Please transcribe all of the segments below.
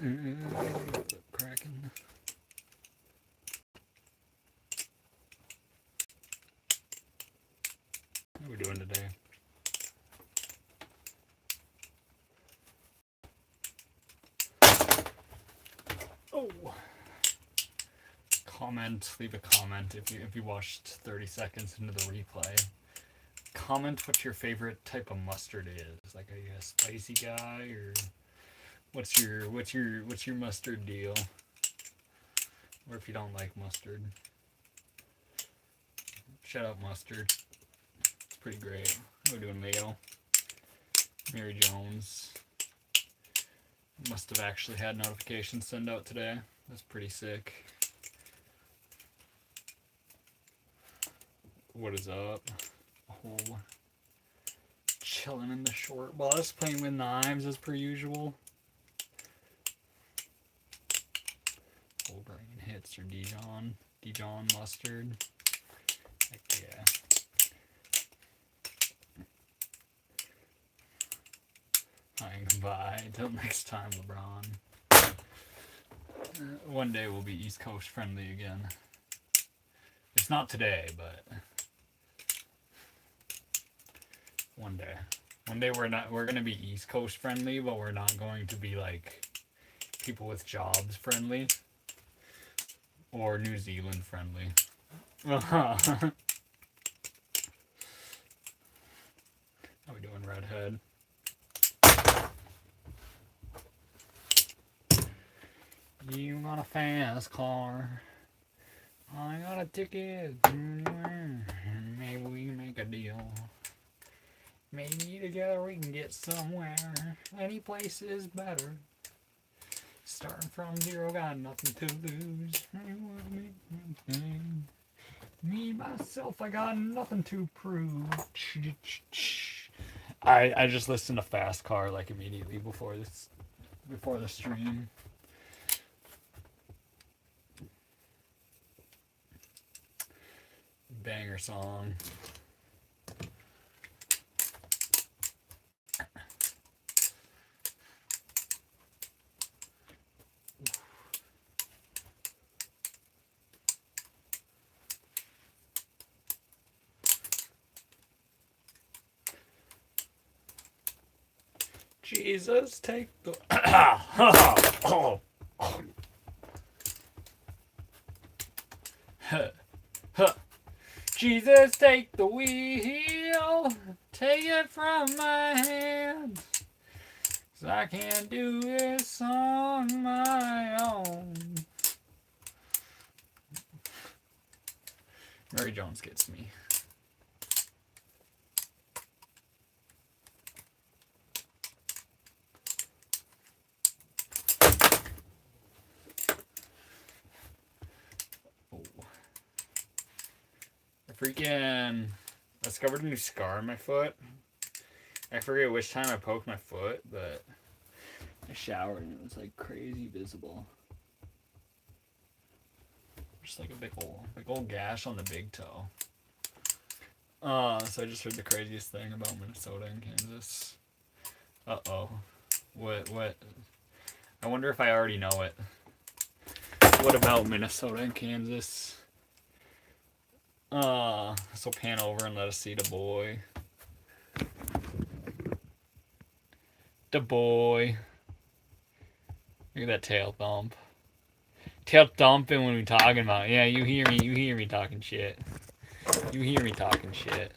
Cracking. What are we doing today? Oh. Comment, leave a comment if you watched 30 seconds into the replay. Comment what your favorite type of mustard is. Like, are you a spicy guy, or what's your mustard deal? Or if you don't like mustard, shut up mustard. It's pretty great. We're doing Leo. Mary Jones must have actually had notifications send out today. That's pretty sick. What is up? Oh, chilling in the short bus, playing with knives as per usual. Wolverine hits or Dijon mustard. Heck yeah. Alright, goodbye. Until next time, LeBron. One day we'll be East Coast friendly again. It's not today, but one day. One day we're gonna be East Coast friendly, but we're not going to be like people with jobs friendly or New Zealand friendly. How we doing, redhead? You got a fast car. I got a ticket anywhere. Maybe we can make a deal. Maybe together we can get somewhere. Any place is better. Starting from zero, got nothing to lose. Me, myself, I got nothing to prove. I just listened to Fast Car like immediately before the stream. Banger song. Jesus, take the... Jesus, take the wheel. Take it from my hand. 'Cause I can't do this on my own. Mary Jones gets me. Freaking discovered a new scar on my foot. I forget which time I poked my foot, but I showered and it was like crazy visible. Just like a big old gash on the big toe. So I just heard the craziest thing about Minnesota and Kansas. Uh-oh. What? I wonder if I already know it. What about Minnesota and Kansas? So pan over and let us see the boy. The boy. Look at that tail thump. Tail thumping when we talking about. Yeah, you hear me talking shit. You hear me talking shit.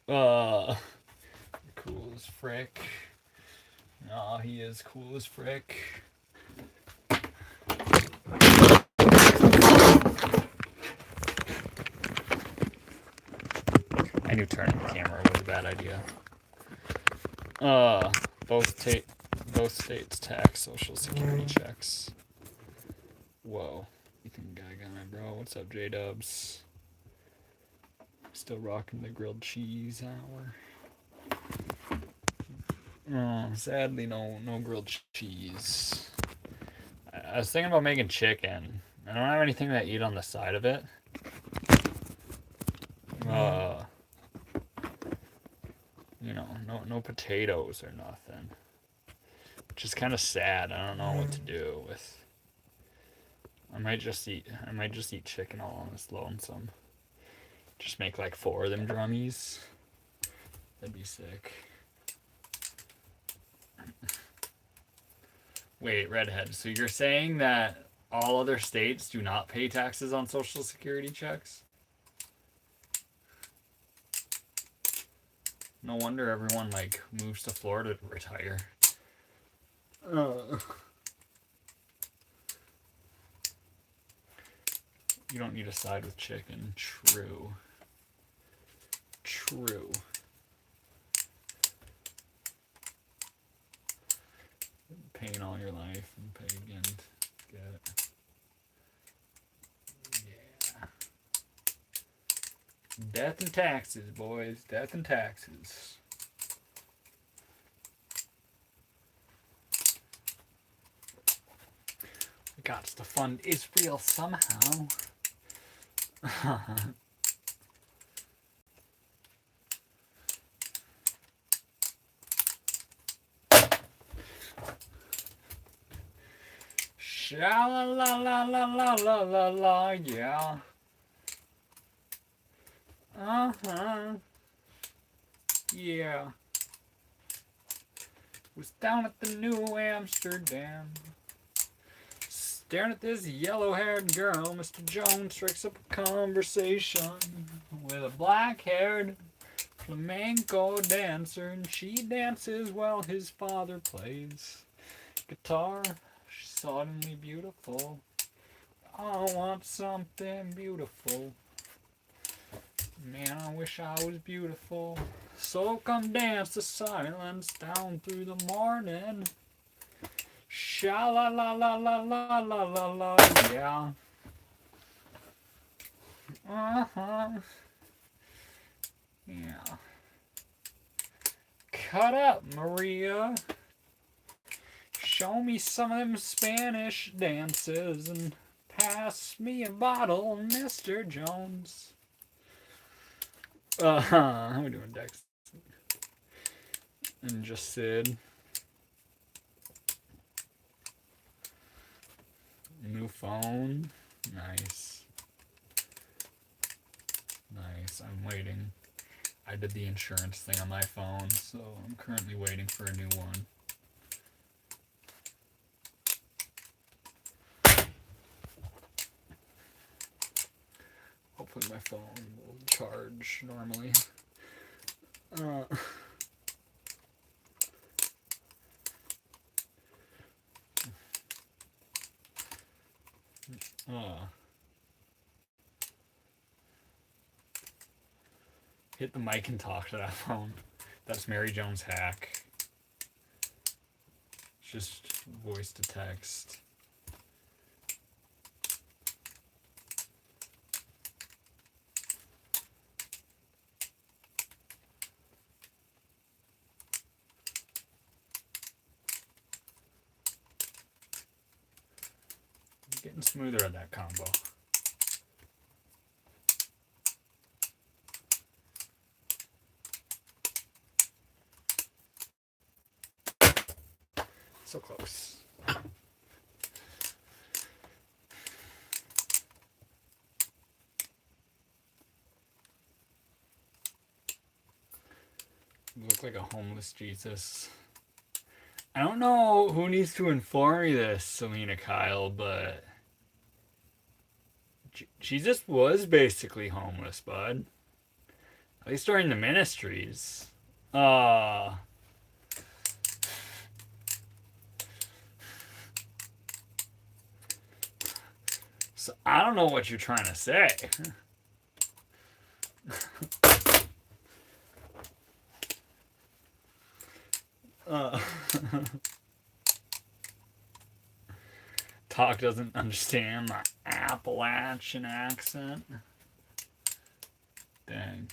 Cool as frick. Aw, he is cool as frick. I knew turning the camera was a bad idea. Both states tax social security checks. Whoa. Ethan Gaga, bro. What's up, J-Dubs? Still rocking the grilled cheese hour. Sadly, no grilled cheese. I was thinking about making chicken. I don't have anything to eat on the side of it. You know, no potatoes or nothing. which is kind of sad. I don't know what to do with. I might just eat chicken all on this lonesome. Just make like 4 of them drummies. That'd be sick. Wait, redhead. So you're saying that all other states do not pay taxes on Social Security checks? No wonder everyone like moves to Florida to retire. You don't need to side with chicken. True. Paying all your life and pay again to get it. Yeah. Death and taxes, boys. Death and taxes. We got to fund Israel somehow. Sha la la la la la la la la, yeah. Yeah. Was down at the New Amsterdam, staring at this yellow-haired girl. Mr. Jones strikes up a conversation with a black-haired flamenco dancer, and she dances while his father plays guitar. She's suddenly beautiful. I want something beautiful. Man, I wish I was beautiful. So come dance the silence down through the morning. Sha la la la la la la la la, yeah. Yeah. Cut up, Maria. Show me some of them Spanish dances and pass me a bottle, Mr. Jones. How are we doing, Dex? And just Sid. New phone. Nice. I'm waiting. I did the insurance thing on my phone, so I'm currently waiting for a new one. Hopefully my phone will charge normally. Hit the mic and talk to that phone. That's Mary Jones' hack. It's just voice to text. Getting smoother at that combo. So close. You look like a homeless Jesus. I don't know who needs to inform me this, Selena Kyle, but Jesus was basically homeless, bud. At least during the ministries. So I don't know what you're trying to say. Talk doesn't understand my Appalachian accent. Dang.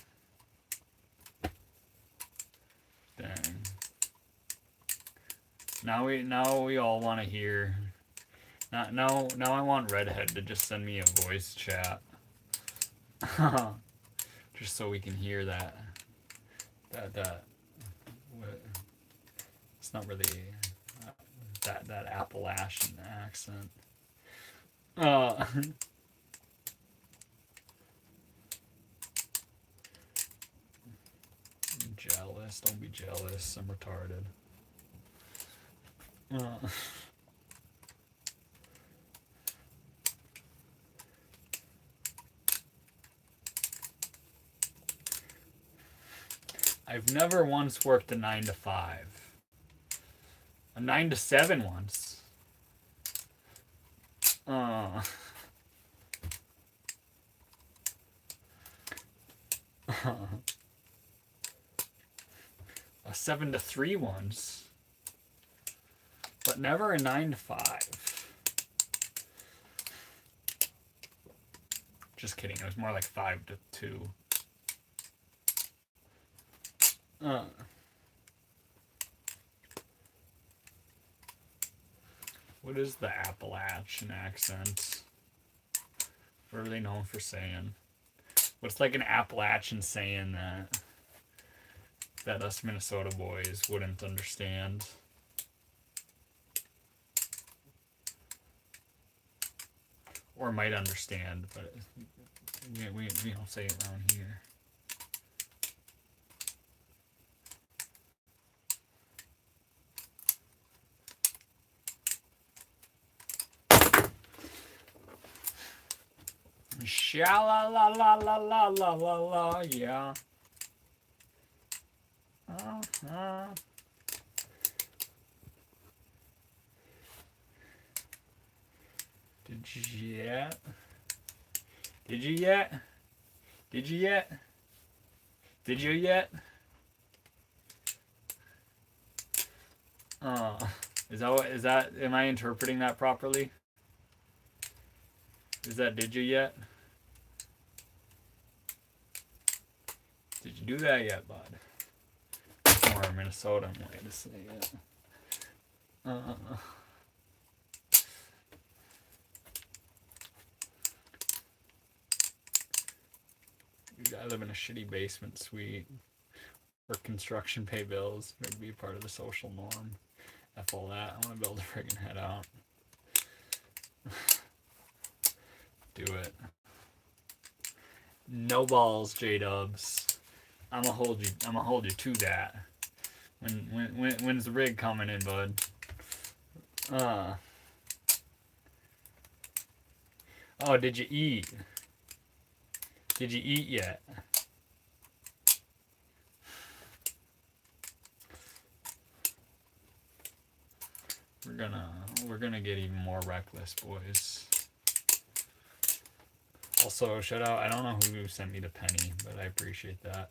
Now we all want to hear. Now I want Redhead to just send me a voice chat. Just so we can hear that. It's not really that Appalachian accent. I'm jealous. Don't be jealous. I'm retarded. I've never once worked a 9 to 5. A 9 to 7 once. A 7 to 3 once. But never a 9 to 5. Just kidding. It was more like 5 to 2. What is the Appalachian accent? What are they known for saying? What's like an Appalachian saying that us Minnesota boys wouldn't understand? Or might understand, but we don't say it around here. Sha la la la la la la la la, yeah. Did you yet? Did you yet? Did you yet? Did you yet? Is that am I interpreting that properly? Is that did you yet? Did you do that yet, bud? More Minnesota way to say it. I live in a shitty basement suite where construction pay bills. Maybe be part of the social norm. F all that. I want to build a friggin' head out. Do it. No balls, J-Dubs. I'ma hold you to that. When's the rig coming in, bud? Oh, did you eat? Did you eat yet? We're gonna get even more reckless, boys. Also, shout out, I don't know who sent me the penny, but I appreciate that.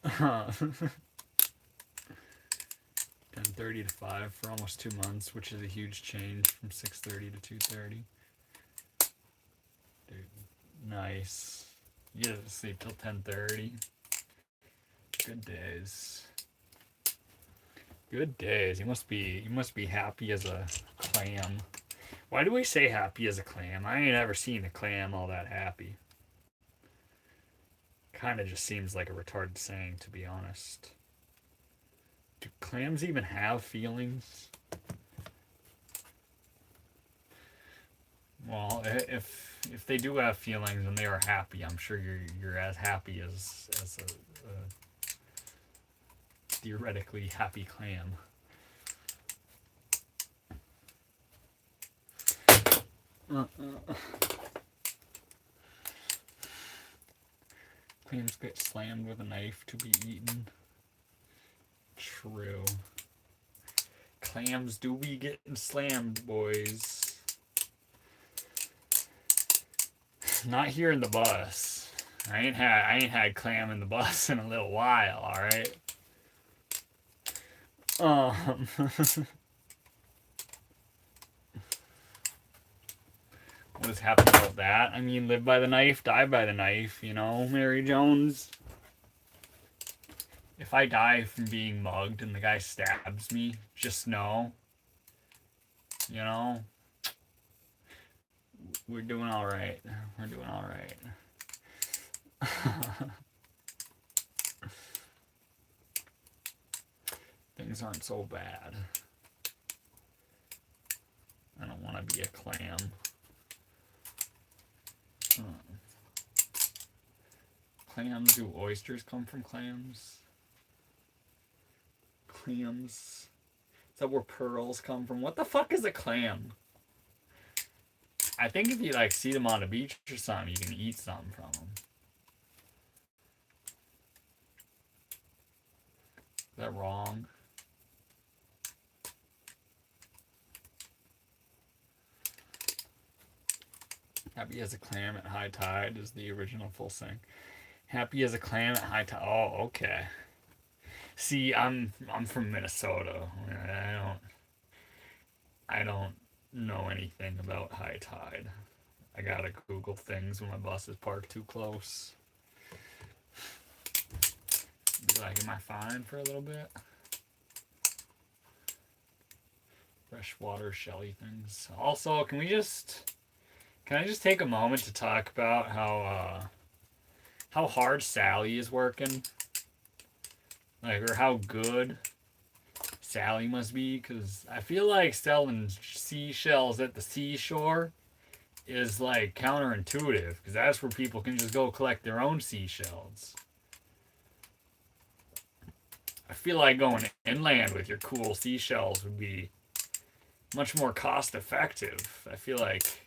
10:30 to 5 for almost 2 months, which is a huge change from 6:30 to 2:30. Dude, nice. You get to sleep till 10:30. Good days. Good days. You must be happy as a clam. Why do we say happy as a clam? I ain't ever seen a clam all that happy. Kind of just seems like a retarded saying, to be honest. Do clams even have feelings? Well, if they do have feelings and they are happy, I'm sure you're as happy as a theoretically happy clam. Clams get slammed with a knife to be eaten. True. Clams do be getting slammed, boys. Not here in the bus. I ain't had clam in the bus in a little while, alright? What was happy about that? I mean, live by the knife, die by the knife, you know, Mary Jones. If I die from being mugged and the guy stabs me, just know, you know, we're doing alright. We're doing alright. Things aren't so bad. be a clam. Clams, do oysters come from clams? Clams. Is that where pearls come from? What the fuck is a clam? I think if you like see them on the beach or something, you can eat something from them. Is that wrong? Happy as a clam at high tide is the original full sing. Happy as a clam at high tide. Oh, okay. See, I'm from Minnesota. I don't know anything about high tide. I gotta Google things when my bus is parked too close. Be like, am I fine for a little bit? Freshwater shelly things. Also, can I just take a moment to talk about how hard Sally is working? Like, or how good Sally must be, because I feel like selling seashells at the seashore is like counterintuitive, because that's where people can just go collect their own seashells. I feel like going inland with your cool seashells would be much more cost effective. I feel like,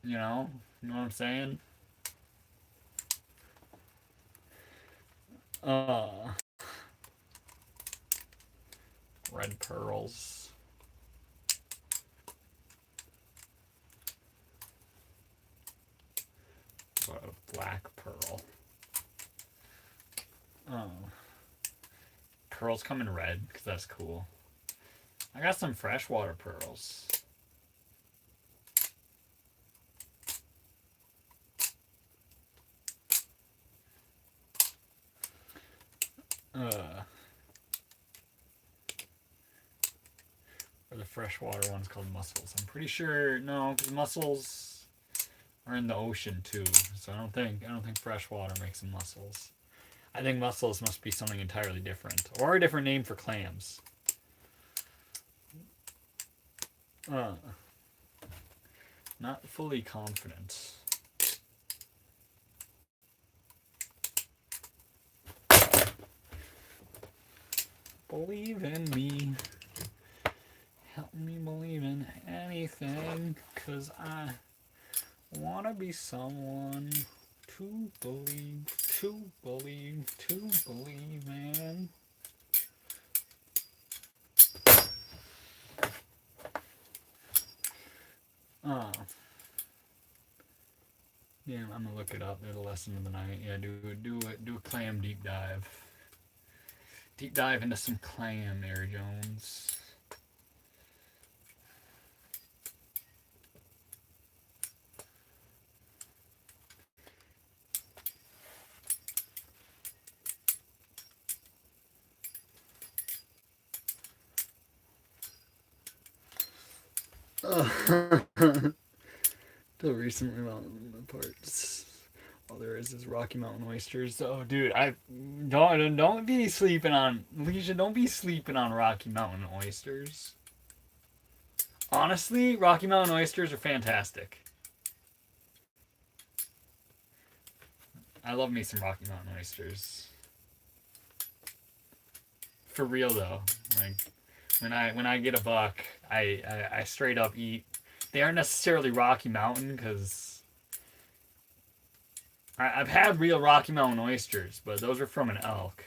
you know what I'm saying? Red pearls. What a black pearl. Pearls come in red, because that's cool. I got some freshwater pearls. Or the freshwater one's called mussels. I'm pretty sure, no, because mussels are in the ocean too. So I don't think freshwater makes them mussels. I think mussels must be something entirely different, or a different name for clams. Not fully confident. Believe in me. Help me believe in anything, 'cause I wanna be someone to believe in. Yeah, I'm gonna look it up. They're the lesson of the night. Yeah, do a clam deep dive. Deep dive into some clam, Mary Jones. Till recently, mountain parts. All there is Rocky Mountain oysters. Oh, dude, I don't be sleeping on Alicia. Don't be sleeping on Rocky Mountain oysters. Honestly, Rocky Mountain oysters are fantastic. I love me some Rocky Mountain oysters. For real though, like when I get a buck, I straight up eat. They aren't necessarily Rocky Mountain, because I've had real Rocky Mountain oysters, but those are from an elk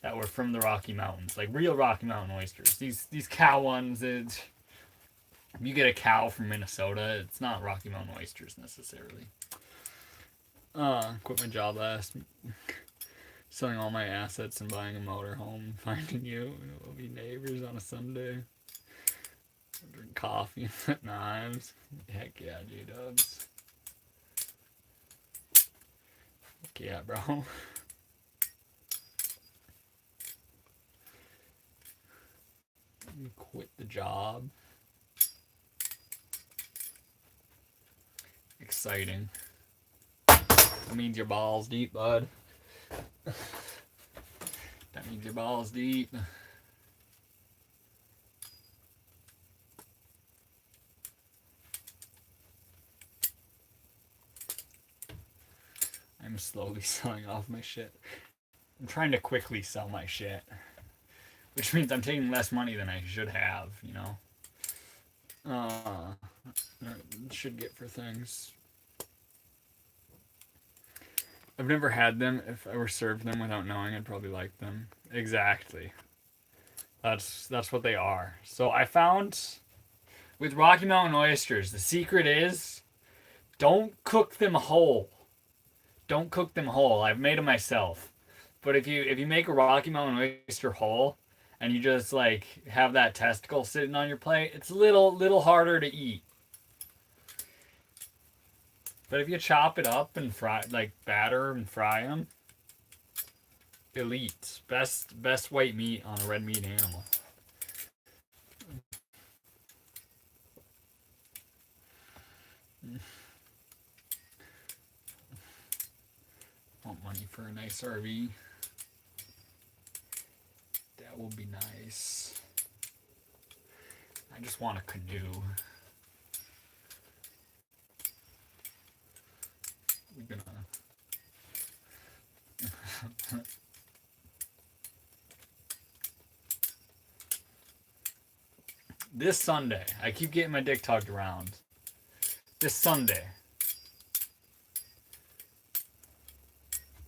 that were from the Rocky Mountains, like real Rocky Mountain oysters. These cow ones, if you get a cow from Minnesota, it's not Rocky Mountain oysters necessarily. Quit my job last, selling all my assets and buying a motorhome, finding you. We'll be neighbors on a Sunday. Drink coffee and flip knives. Heck yeah, J-Dubs. Heck yeah, bro. Quit the job. Exciting. That means your balls deep, bud. That means your balls deep. slowly selling off my shit. I'm trying to quickly sell my shit, which means I'm taking less money than I should have, you know. Should get for things. I've never had them. If I were served them without knowing, I'd probably like them. Exactly. That's what they are. So I found with Rocky Mountain oysters, the secret is don't cook them whole. Don't cook them whole. I've made them myself. But if you make a Rocky Mountain oyster whole and you just like have that testicle sitting on your plate, it's a little harder to eat. But if you chop it up and fry, like batter and fry them, elite. Best white meat on a red meat animal. Want money for a nice RV? That will be nice. I just want a canoe. We're gonna this Sunday, I keep getting my dick tugged around. This Sunday,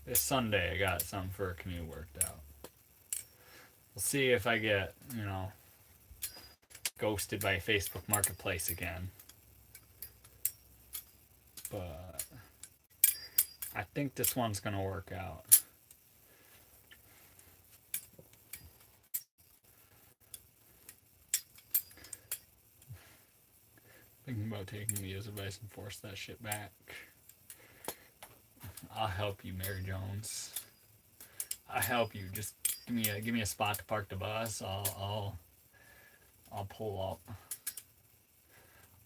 I got something for a canoe worked out. We'll see if I get, ghosted by Facebook Marketplace again. But I think this one's gonna work out. Thinking about taking Leah's advice and force that shit back. I'll help you, Mary Jones. I'll help you. Just give me a spot to park the bus. I'll pull up.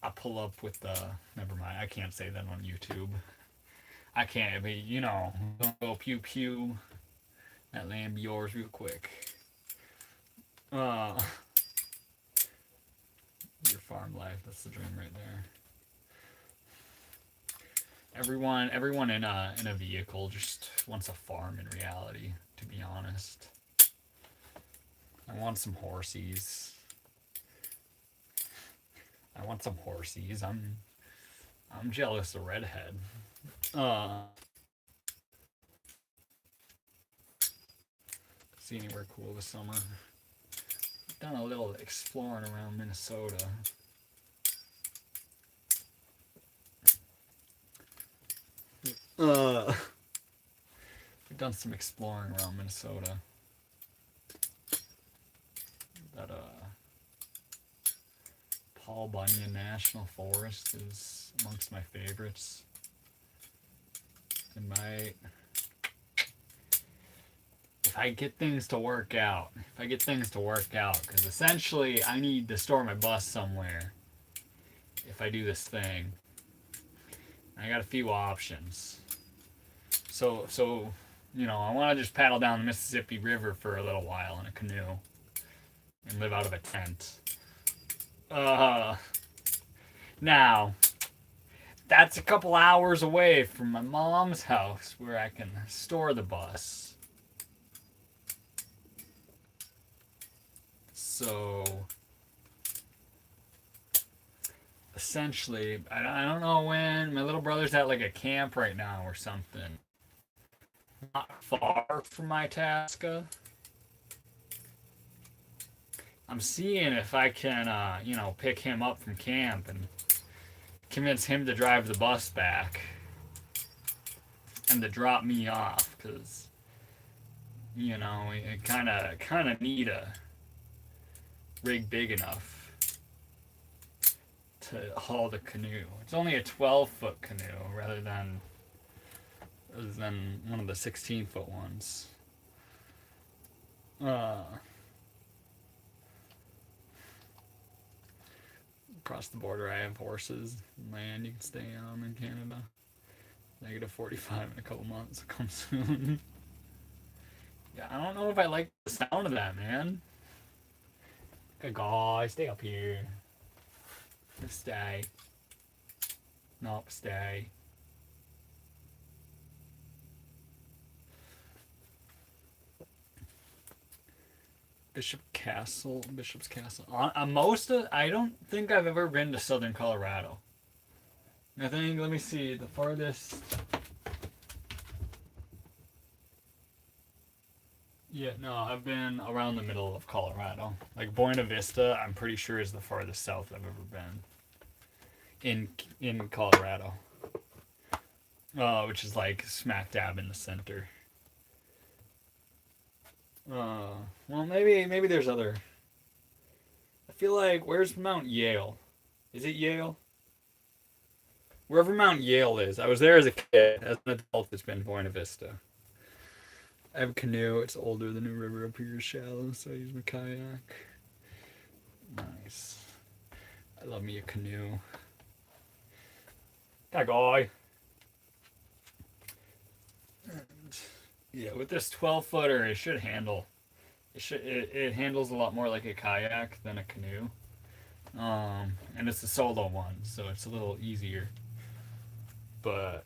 I'll pull up with the. Never mind. I can't say that on YouTube. I can't. But don't go pew pew. That land be yours real quick. Your farm life. That's the dream right there. Everyone in a vehicle just wants a farm in reality, to be honest. I want some horsies. I'm jealous of Redhead. See anywhere cool this summer? Done a little exploring around Minnesota. We've done some exploring around Minnesota. That Paul Bunyan National Forest is amongst my favorites. If I get things to work out, because essentially I need to store my bus somewhere if I do this thing. I got a few options. So I want to just paddle down the Mississippi River for a little while in a canoe and live out of a tent. Now, that's a couple hours away from my mom's house where I can store the bus. So, essentially, I don't know when. My little brother's at like a camp right now or something. Not far from Itasca. I'm seeing if I can, pick him up from camp and convince him to drive the bus back and to drop me off, because, we kind of need a rig big enough to haul the canoe. It's only a 12-foot canoe rather than one of the 16-foot ones. Across the border, I have horses, land you can stay on in Canada. -45 in a couple months. Come soon. Yeah, I don't know if I like the sound of that, man. Good guy, stay up here. Stay. Nope, stay. Bishop's Castle. On most of, I don't think I've ever been to southern Colorado. I think, let me see, the farthest. Yeah, no, I've been around the middle of Colorado. Like Buena Vista, I'm pretty sure is the farthest south I've ever been in Colorado, which is like smack dab in the center. Well, maybe there's other. I feel like where's Mount Yale? Is it Yale? Wherever Mount Yale is. I was there as a kid. As an adult, it's been Buena Vista. I have a canoe. It's older. The new river up here is shallow, so I use my kayak. Nice. I love me a canoe. That guy. Yeah, with this 12-footer, it should handle. It handles a lot more like a kayak than a canoe. And it's a solo one, so it's a little easier. But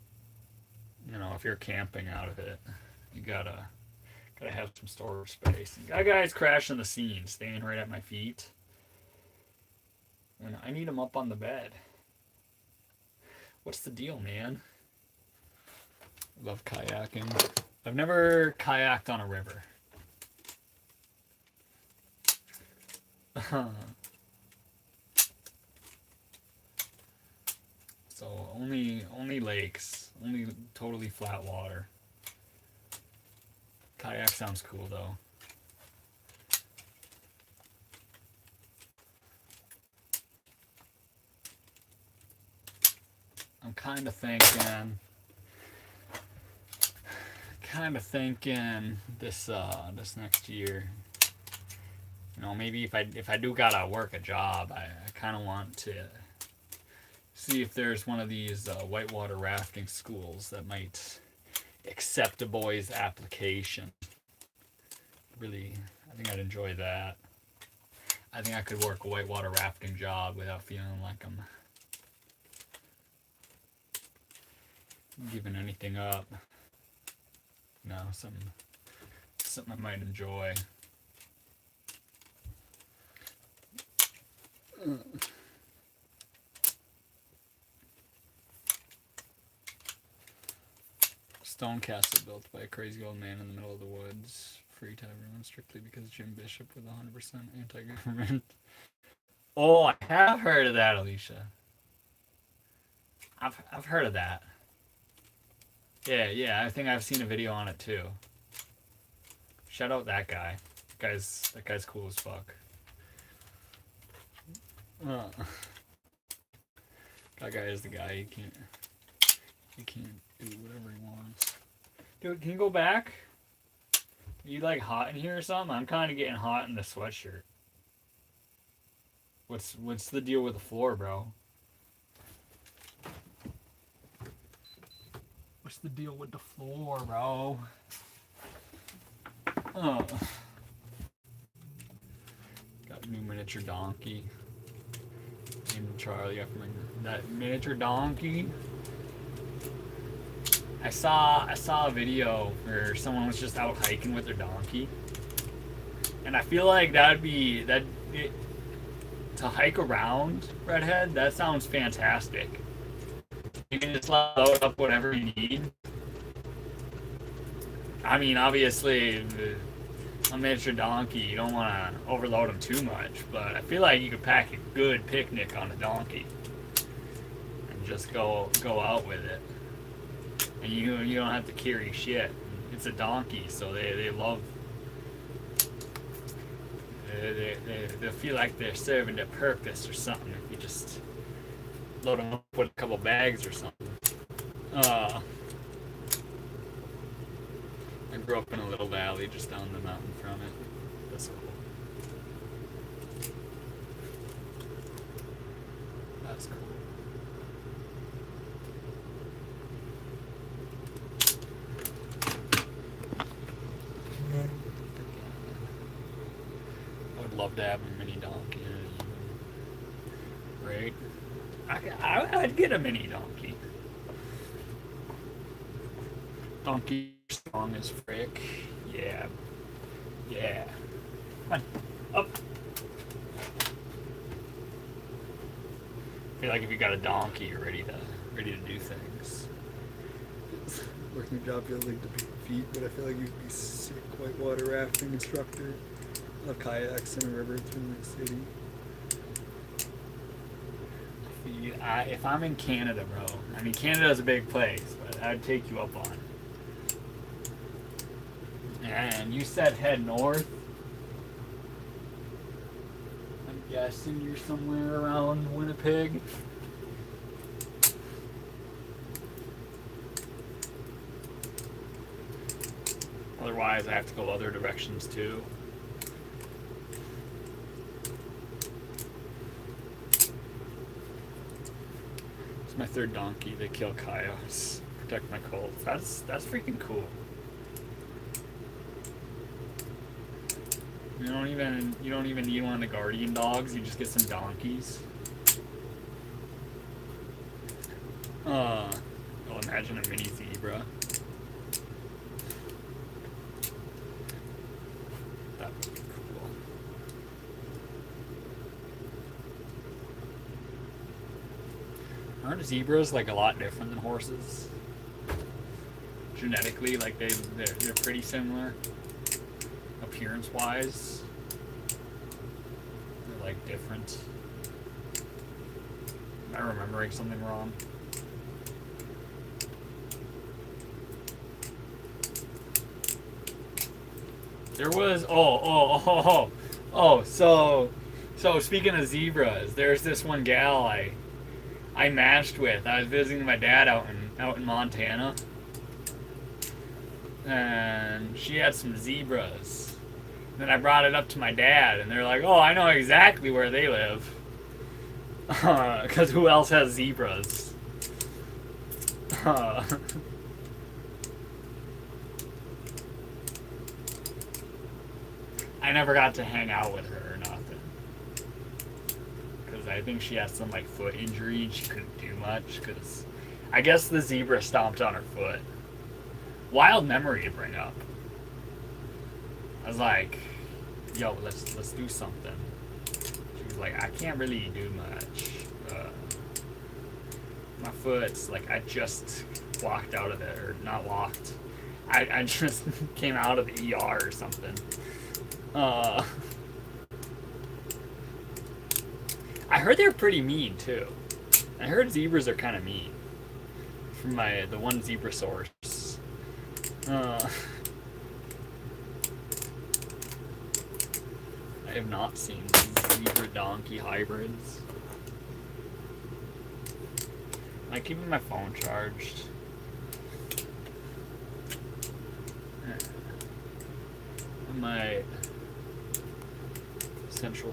if you're camping out of it, you gotta have some storage space. That guy's crashing the scene, staying right at my feet. And I need him up on the bed. What's the deal, man? Love kayaking. I've never kayaked on a river. So only lakes, only totally flat water. Kayak sounds cool though. I'm kind of thinking this next year. Maybe if I do gotta work a job, I kind of want to see if there's one of these whitewater rafting schools that might accept a boy's application. Really, I think I'd enjoy that. I think I could work a whitewater rafting job without feeling like I'm giving anything up. Something I might enjoy. Stone castle built by a crazy old man in the middle of the woods. Free to everyone strictly because Jim Bishop was 100% anti-government. Oh, I have heard of that, Alicia. I've heard of that. Yeah, I think I've seen a video on it too. Shout out that guy. That guy's cool as fuck. That guy is the guy. He can't do whatever he wants. Dude, can you go back? Are you like hot in here or something? I'm kind of getting hot in the sweatshirt. What's the deal with the floor, bro? What's the deal with the floor, bro? Oh. Got a new miniature donkey. Named Charlie after that miniature donkey. I saw a video where someone was just out hiking with their donkey, and I feel like to hike around Redhead. That sounds fantastic. You can just load up whatever you need. I mean, obviously, a miniature donkey, you don't want to overload them too much, but I feel like you could pack a good picnic on a donkey and just go out with it. And you don't have to carry shit. It's a donkey, so they love. They feel like they're serving their purpose or something if you just load them up with a couple bags or something. I grew up in a little valley just down the mountain from it. That's cool. That's cool. I would love to have a mini donkey. Right? I'd get a mini donkey. Donkey strong as frick. Yeah. Come on. feel like if you got a donkey, you're ready to do things. Working job feels like the feet, but I feel like you'd be sick whitewater rafting instructor. Of kayaks in a river through the city. If I'm in Canada, bro, I mean Canada's a big place, but I'd take you up on it. And you said head north. I'm guessing you're somewhere around Winnipeg. Otherwise, I have to go other directions too. It's my third donkey. They kill coyotes, protect my colts. That's freaking cool. You don't even need one of the guardian dogs. You just get some donkeys. Imagine a mini zebra. That would be cool. Aren't zebras like a lot different than horses? Genetically, like they're pretty similar. Appearance wise, they're like different. Am I remembering something wrong? There was so speaking of zebras, there's this one gal I matched with. I was visiting my dad out in Montana, and she had some zebras. And then I brought it up to my dad, and they're like, "Oh, I know exactly where they live." Because who else has zebras? I never got to hang out with her or nothing. Because I think she has some like foot injury and she couldn't do much. Because I guess the zebra stomped on her foot. Wild memory to bring up. I was like, yo, let's do something. She was like, I can't really do much. My foot's like, I just walked out of it, or not walked. I just came out of the ER or something. I heard they're pretty mean too. I heard zebras are kind of mean. From the one zebra source. I have not seen zebra donkey hybrids. Am I keeping my phone charged? My central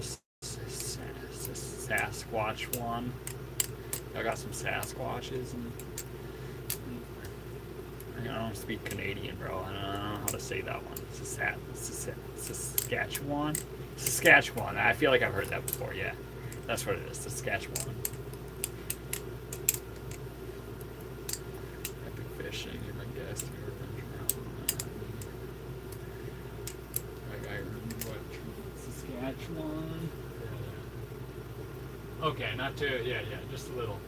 Sasquatch one. I got some Sasquatches and I don't speak Canadian, bro. I don't know how to say that one. Saskatchewan? Saskatchewan. I feel like I've heard that before, yeah. That's what it is, Saskatchewan. Epic fishing, you're my guest. You're I remember what? Saskatchewan? Okay, not too, yeah, just a little.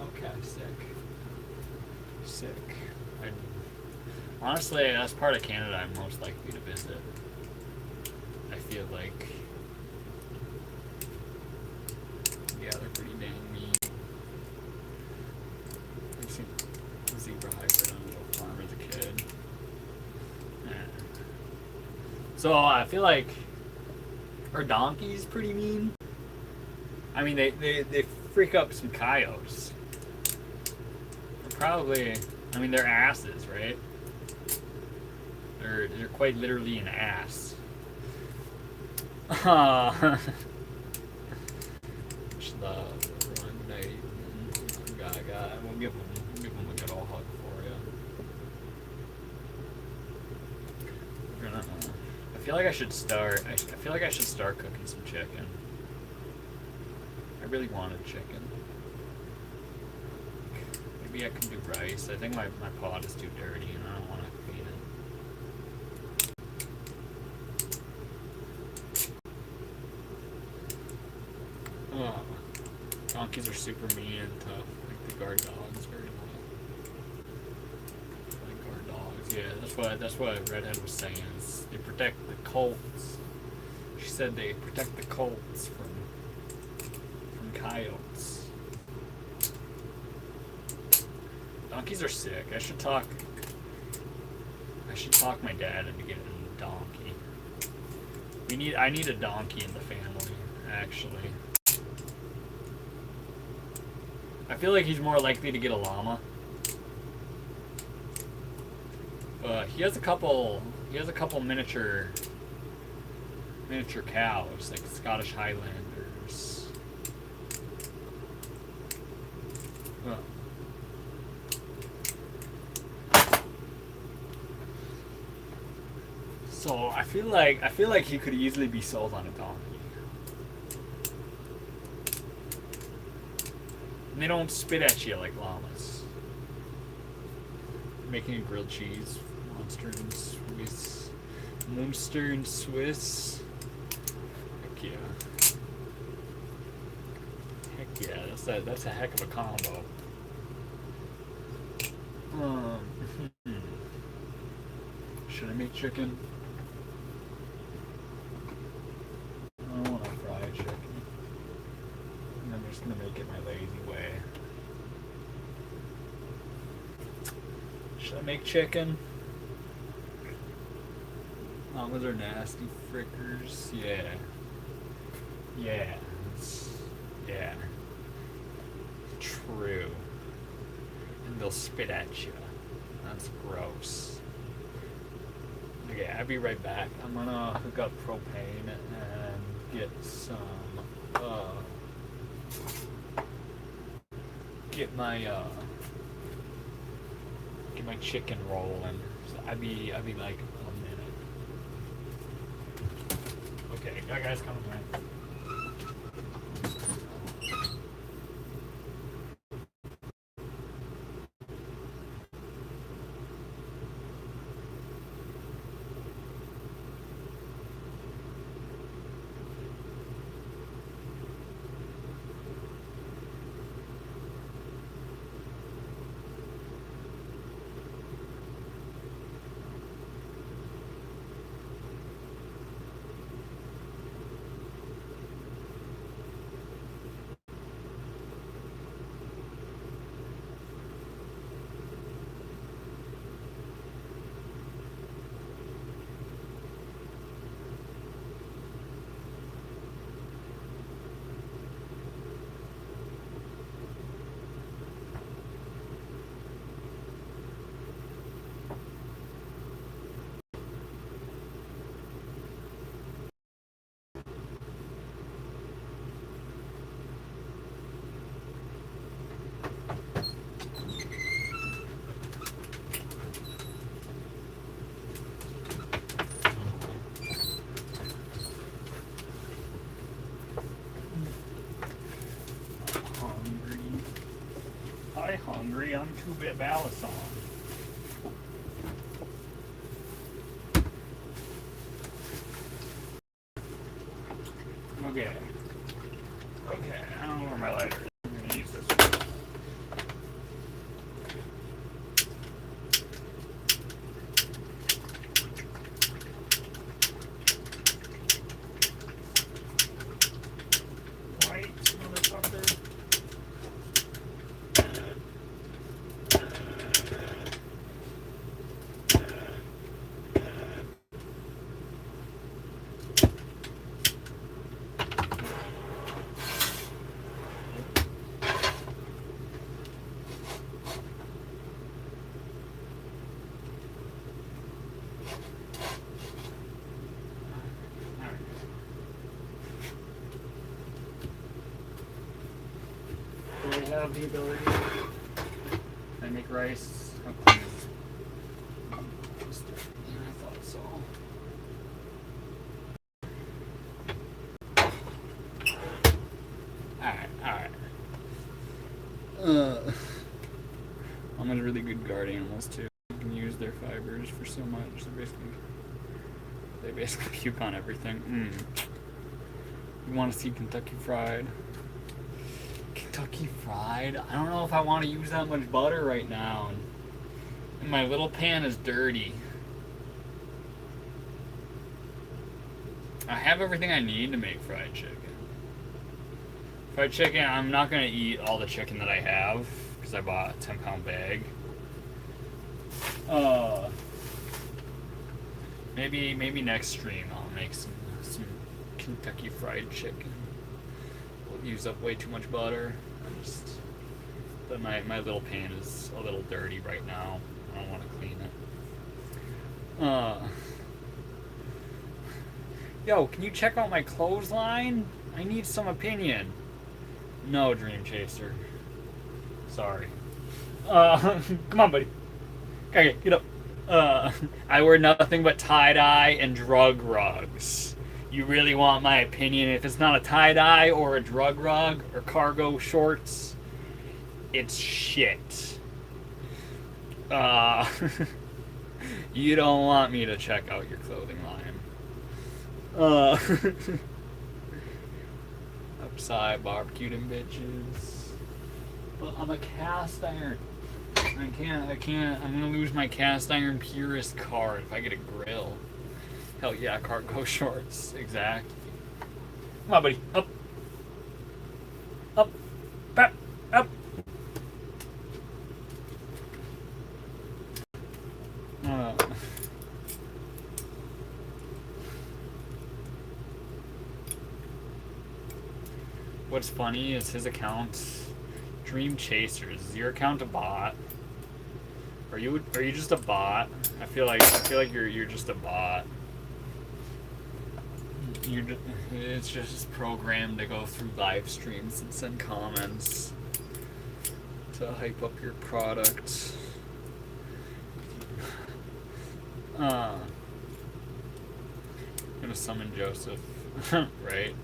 Okay, sick. Honestly, that's part of Canada I'm most likely to visit. I feel like, yeah, they're pretty dang mean. I've seen a zebra hybrid on a little farm as a kid. So I feel like, are donkeys pretty mean? I mean, they freak up some coyotes. They're probably, I mean, they're asses, right? They're quite literally an ass. Just love one night. God, we'll give them a good old hug for you. We're gonna. I feel like I should start. I feel like I should start cooking some chicken. I really wanted chicken. Maybe I can do rice. I think my pot is too dirty and I don't want to clean it. donkeys are super mean and tough, like the guard dogs, very little. Like guard dogs, yeah. That's what Redhead was saying. Is they protect the colts. She said they protect the colts from coyotes. Donkeys are sick. I should talk my dad into getting a donkey. I need a donkey in the family, actually. I feel like he's more likely to get a llama. But he has a couple miniature cows, like Scottish Highlanders. Well, so I feel like he could easily be sold on a donkey. And they don't spit at you like llamas. Making a grilled cheese, Munster and Swiss. Heck yeah. Heck yeah, that's a heck of a combo. Should I make chicken? I don't want to fry chicken. I'm just gonna make it my lazy way. Should I make chicken? Llamas are nasty frickers. Yeah. Yeah. Yeah. True. And they'll spit at you. That's gross. Okay, I'll be right back. I'm gonna hook up propane and get some, get my chicken rolling. So I'll be like a minute. Okay, that guy's coming back. Hungry, I'm 2-bit Balisong. Okay. Okay, I don't know where my lighter is. I'm gonna use this one. White, motherfucker. Do we have the ability to make rice? How clean is this? Yeah, I thought so. Alright. Llama's really good guard animals too. You can use their fibers for so much. They basically puke on everything. You want to see Kentucky Fried? Kentucky Fried. I don't know if I want to use that much butter right now. And my little pan is dirty. I have everything I need to make fried chicken. Fried chicken, I'm not going to eat all the chicken that I have because I bought a 10-pound bag. Maybe next stream I'll make some Kentucky Fried Chicken. We'll use up way too much butter. But my little pan is a little dirty right now. I don't want to clean it. Yo, can you check out my clothesline? I need some opinion. No, Dream Chaser. Sorry. Come on, buddy. Okay, get up. I wear nothing but tie-dye and drug rugs. You really want my opinion? If it's not a tie-dye or a drug rug or cargo shorts, it's shit. You don't want me to check out your clothing line. Upside barbecued and bitches. But I'm a cast iron. I can't. I'm gonna lose my cast iron purist card if I get a grill. Hell yeah, cargo shorts. Exactly. Come on, buddy. Up. Up. Up. Up. What's funny is his account, Dream Chasers. Is your account a bot? Are you just a bot? I feel like you're just a bot. It's just programmed to go through live streams and send comments to hype up your product. I'm gonna summon Joseph, right?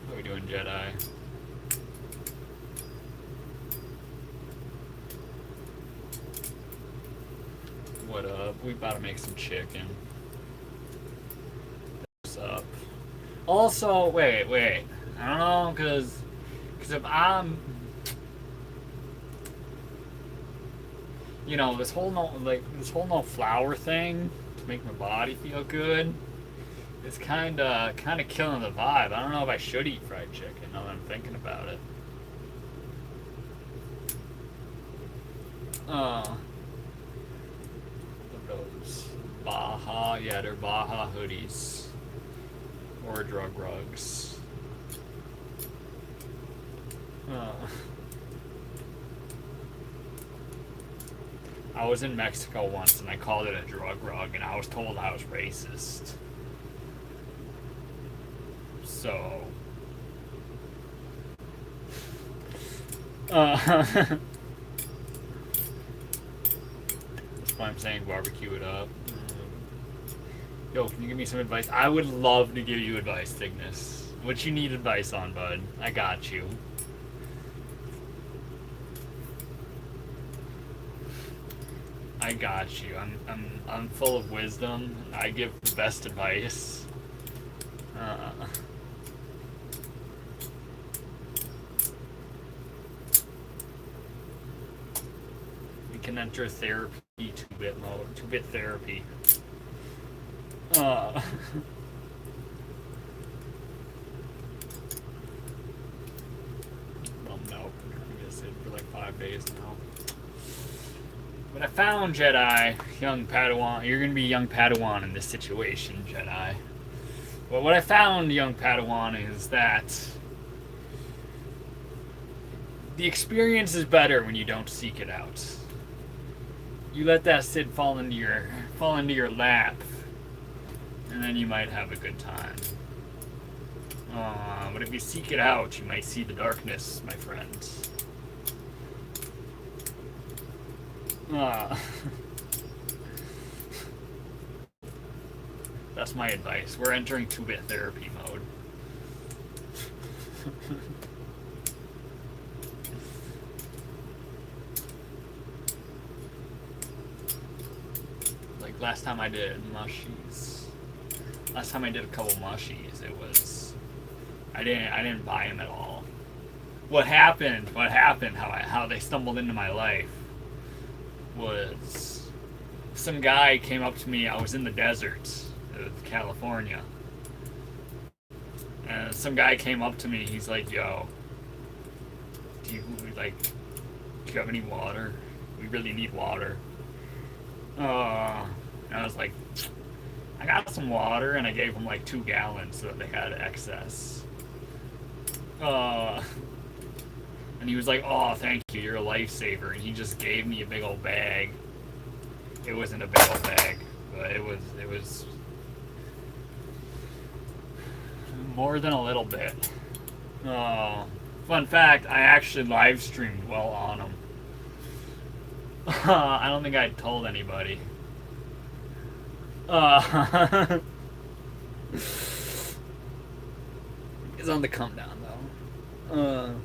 How are we doing, Jedi? What up? We about to make some chicken. What's up? Also, wait. I don't know, cause if I'm, this whole no flour thing to make my body feel good. It's kind of killing the vibe. I don't know if I should eat fried chicken now that I'm thinking about it. Those Baja, yeah, they're Baja hoodies or drug rugs. I was in Mexico once and I called it a drug rug and I was told I was racist. So, that's why I'm saying barbecue it up. Yo, can you give me some advice? I would love to give you advice, Cygnus. What you need advice on, bud? I got you. I got you. I'm full of wisdom. I give the best advice. We can enter therapy, 2-bit mode, 2-bit therapy. I'm gonna sit for like 5 days now. But I found Jedi, young Padawan. You're gonna be young Padawan in this situation, Jedi. Well, what I found, young Padawan, is that the experience is better when you don't seek it out. You let that Sid fall into your lap, and then you might have a good time. But if you seek it out, you might see the darkness, my friends. That's my advice. We're entering 2-bit therapy mode. Like last time I did mushies. Last time I did a couple mushies, it was I didn't buy them at all. what happened, how they stumbled into my life was some guy came up to me. I was in the deserts of California. And some guy came up to me. He's like, "Yo, do you have any water? We really need water." And I was like, "I got some water," and I gave him like 2 gallons so that they had excess. And he was like, "Oh, thank you, you're a lifesaver." And he just gave me a big old bag. It wasn't a big old bag, but it was more than a little bit. Fun fact, I actually live streamed while on them. I don't think I told anybody. It's on the come down though.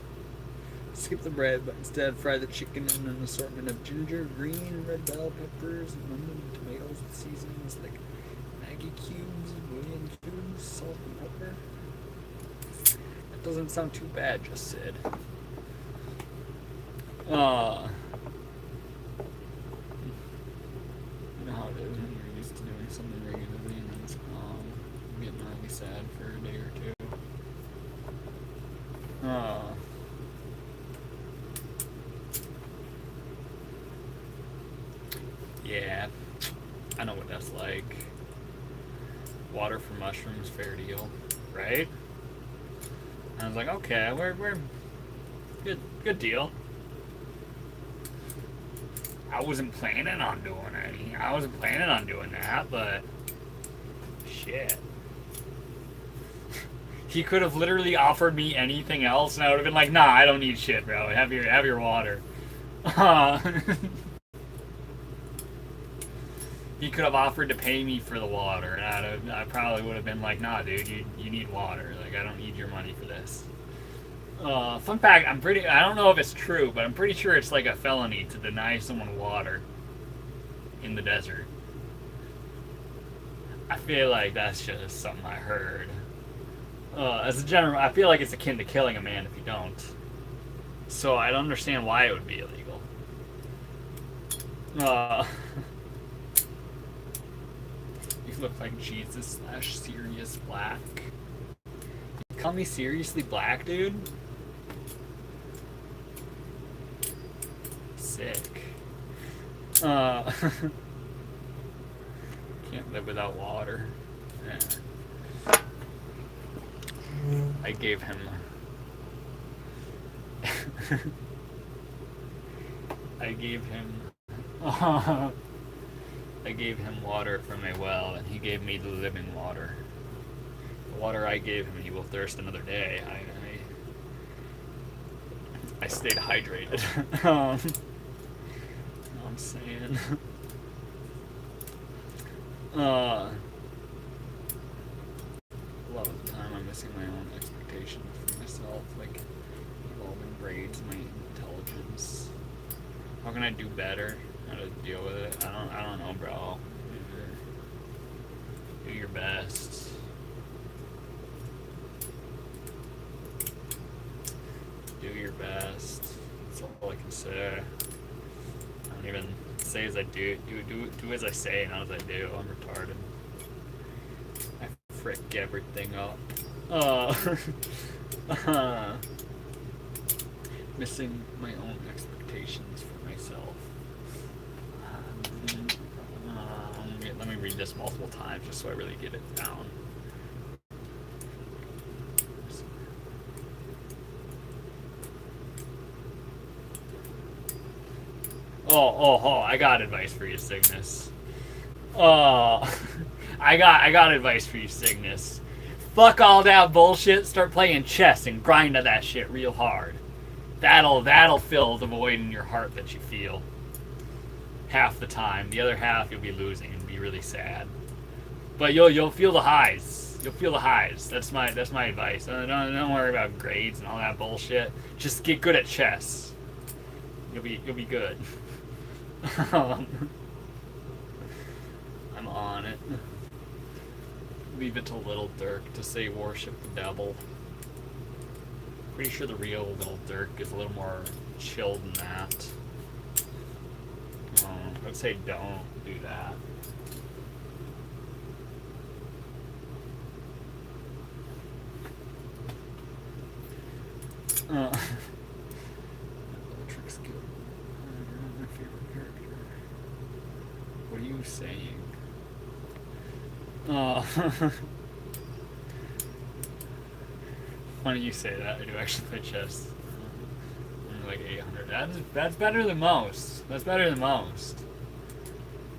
Skip the bread, but instead fry the chicken in an assortment of ginger, green, red bell peppers, and lemon, tomatoes with seasonings like Maggi cubes, bouillon cubes, salt and pepper. That doesn't sound too bad, just said. You know how it is when you're used to doing something regularly and then it's getting really sad for a day or two. Yeah, I know what that's like. Water for mushrooms, fair deal, right? And I was like, okay, we're good deal. I wasn't planning on doing any. I wasn't planning on doing that, but shit. He could have literally offered me anything else, and I would have been like, "Nah, I don't need shit, bro. Have your water." He could have offered to pay me for the water, and I probably would have been like, "Nah, dude, you need water. Like, I don't need your money for this." Fun fact, I don't know if it's true, but I'm pretty sure it's like a felony to deny someone water in the desert. I feel like that's just something I heard. As a general, I feel like it's akin to killing a man if you don't. So I don't understand why it would be illegal. You look like Jesus / Sirius Black. You call me seriously black, dude? Sick. Can't live without water. Yeah. I gave him I gave him water from a well, and he gave me the living water. The water I gave him, he will thirst another day. I stayed hydrated. I'm saying. A lot of the time I'm missing my own expectations for myself, like evolving grades, my intelligence. How can I do better? How to deal with it? I don't know, bro. Do your best. Do your best. That's all I can say. I don't even say as I do. Do as I say, not as I do. I'm retarded. I frick everything up. Missing my own expectations for myself. Let me read this multiple times just so I really get it down. Oh, I got advice for you, Cygnus. I got advice for you, Cygnus. Fuck all that bullshit, start playing chess and grind to that shit real hard. That'll fill the void in your heart that you feel. Half the time. The other half you'll be losing and be really sad. But you'll feel the highs. You'll feel the highs. That's my advice. Don't worry about grades and all that bullshit. Just get good at chess. You'll be good. I'm on it. Leave it to Little Dirk to say worship the devil. Pretty sure the real Little Dirk is a little more chilled than that. I'd say don't do that. Trick skill. You're not my favorite character. What are you saying? Funny you say that. I do actually play chess. Only like 800. That's better than most. That's better than most.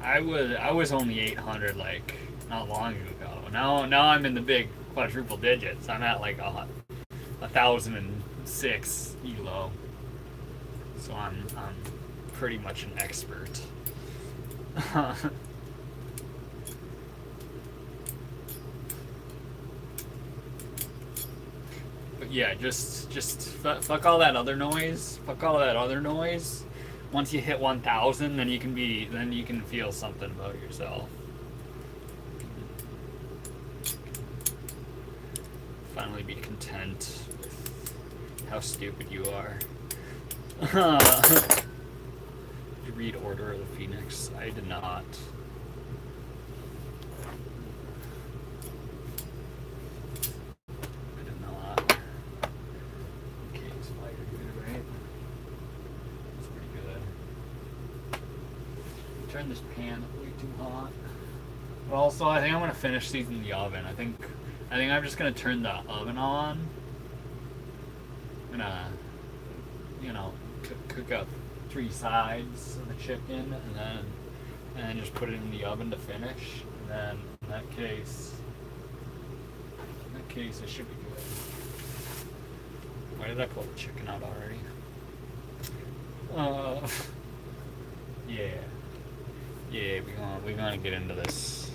I was only 800 like not long ago. Now I'm in the big quadruple digits. I'm at like 1,006 elo. So I'm pretty much an expert. But yeah, just fuck all that other noise. Fuck all that other noise. Once you hit 1,000, then you can feel something about yourself. Finally be content with how stupid you are. Did you read Order of the Phoenix? I did not. I did not. Okay, so you're good, right? That's pretty good. Turn this pan up way too hot. But also, I think I'm gonna finish these in the oven. I think I'm just gonna turn the oven on. I'm gonna, cook up 3 sides of the chicken, and then just put it in the oven to finish. And then in that case, it should be good. Why did I pull the chicken out already? Yeah, we're gonna get into this.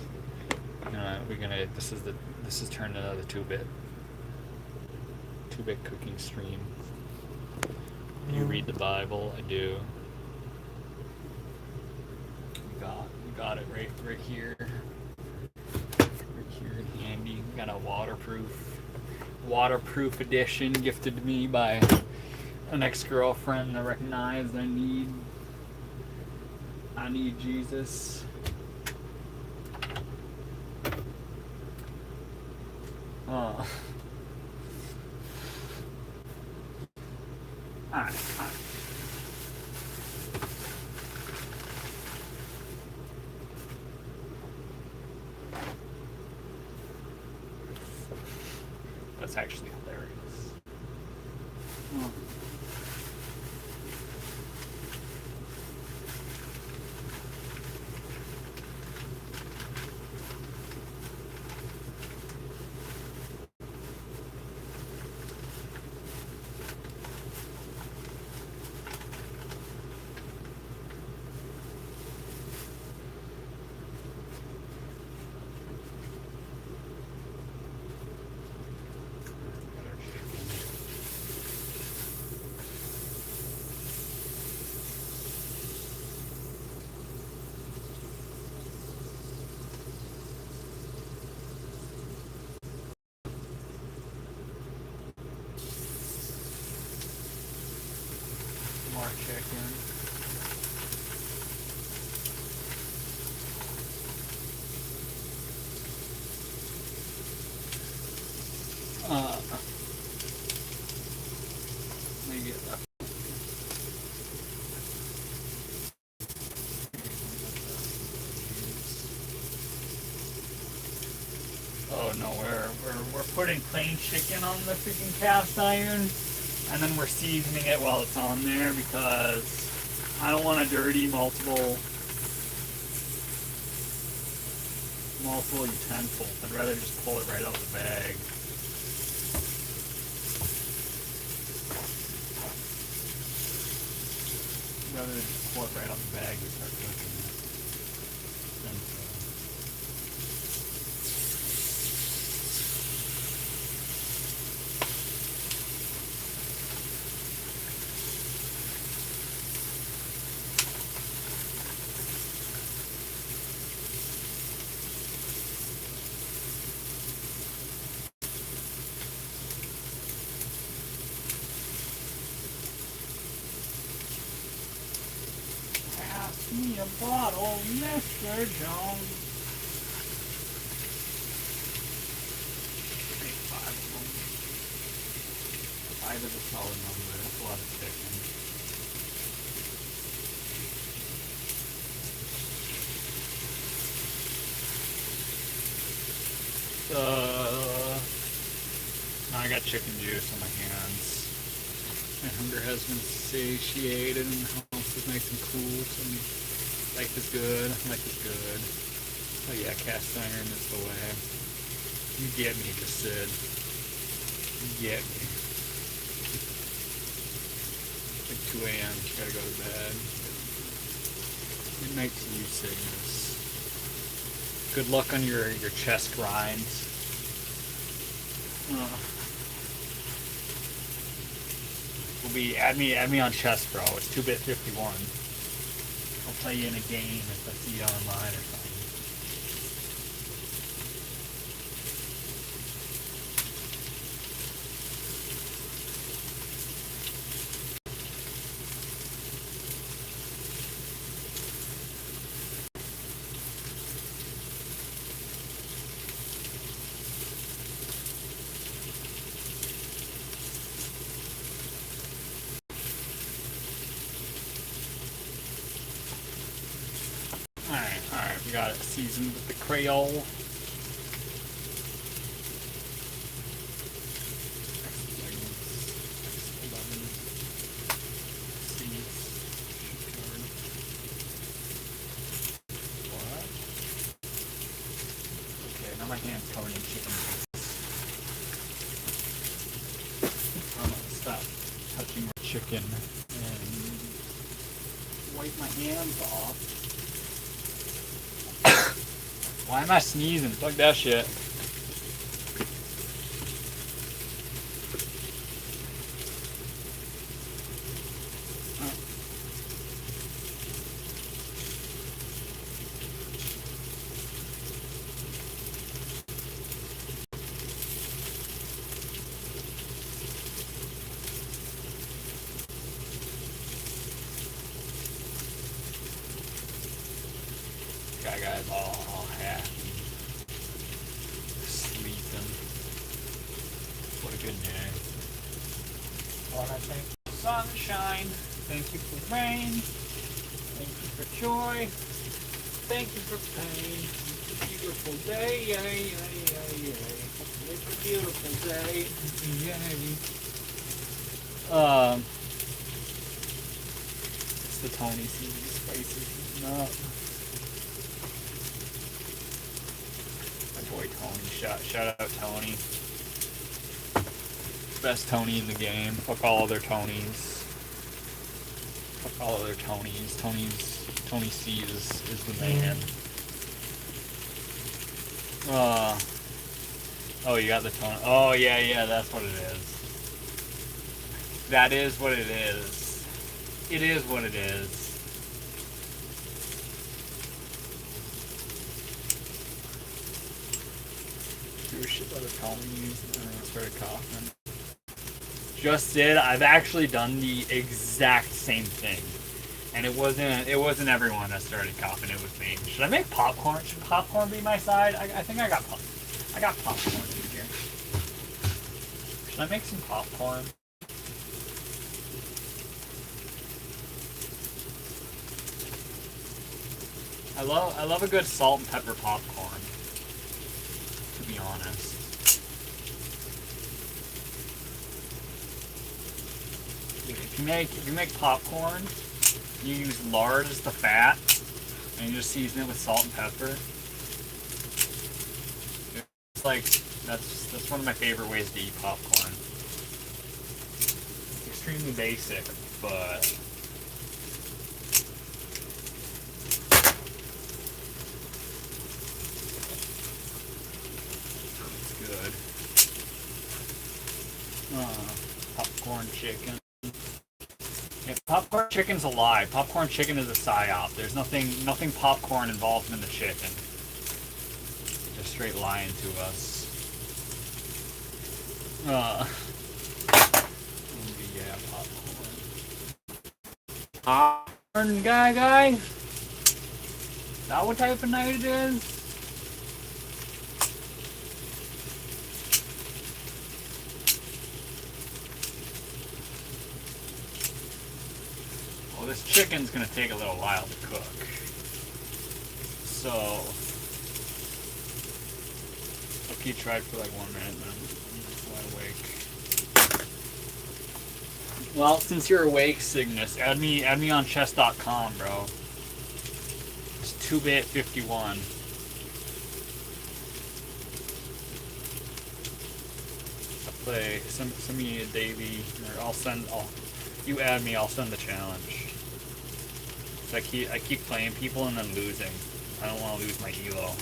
This is turned into the 2-bit cooking stream. You read the Bible, I do. We got it right here. Right here handy. We got a waterproof edition gifted to me by an ex-girlfriend. I recognized I need Jesus. Alright. That's actually hilarious. More chicken. Let me get that. Oh no, we're putting plain chicken on the freaking cast iron, and then we're seasoning it while it's on there because I don't want to dirty multiple utensils. I'd rather just pull it right out of the bag. Rather than just pull it right out the bag and start cooking it. me a bottle, Mr. Jones. Make 5 of them. 5 is a solid number. That's a lot of chicken. Now I got chicken juice on my hands. My hunger has been satiated and the house is nice and cool, so life is good. Life is good. Oh yeah, cast iron is the way. You get me, Sid. You get me. It's like 2 a.m. You gotta go to bed. Good night to you, Cygnus. Good luck on your chest grinds. Will be add me on chess, bro. It's 2-bit 51. I'll play you in a game if I see you online or something. Alright, we got it seasoned with the Creole. Okay, now my hand's covered in chicken. I'm gonna stop touching my chicken and wipe my hands off. Why am I sneezing? Fuck that shit. Guys all happy, sleeping. What a good day. Lord, I thank you for sunshine. Thank you for rain. Thank you for joy. Thank you for pain. It's a beautiful day. Yay, yay, yay, yay. It's a beautiful day. Yay. It's the Tony season. Spices heating up. Boy Tony, shout out Tony. Best Tony in the game. Fuck all other Tonys. Fuck all other Tonys. Tony C is the man. Oh, you got the Tony. Oh yeah, that's what it is. That is what it is. It is what it is. Do a shitload of Tonys and then I started coughing. Just did. I've actually done the exact same thing, and it wasn't everyone that started coughing. It was me. Should I make popcorn? Should popcorn be my side? I think I got popcorn in here. Should I make some popcorn? I love a good salt and pepper popcorn. To be honest. If you make popcorn, you use lard as the fat, and you just season it with salt and pepper. It's like that's one of my favorite ways to eat popcorn. It's extremely basic, but it's good. Popcorn chicken. Yeah, popcorn chicken's a lie. Popcorn chicken is a psyop. There's nothing popcorn involved in the chicken. Just straight lying to us. Yeah, popcorn. Popcorn guy. Is that what type of night it is? Well, this chicken's gonna take a little while to cook. So, I'll keep trying for like 1 minute and then I'm wide awake. Well, since you're awake, Cygnus, add me on chess.com, bro. It's 2-bit 51. I'll play some me a daily, or you add me, I'll send the challenge. So I keep playing people and then losing. I don't want to lose my elo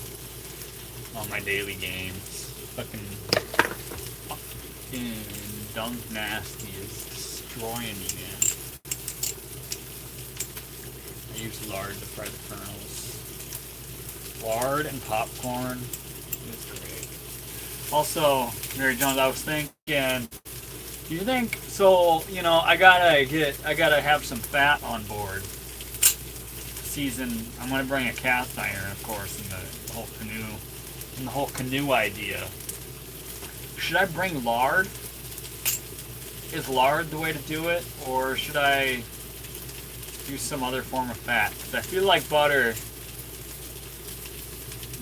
on my daily games. Fucking Dunk Nasty is destroying me, man. I use lard to fry the kernels. Lard and popcorn is great. Also, Mary Jones, I was thinking, do you think, so, you know, I gotta have some fat on board. I'm gonna bring a cast iron, of course, in the whole canoe idea. Should I bring lard? Is lard the way to do it, or should I use some other form of fat? Because I feel like butter.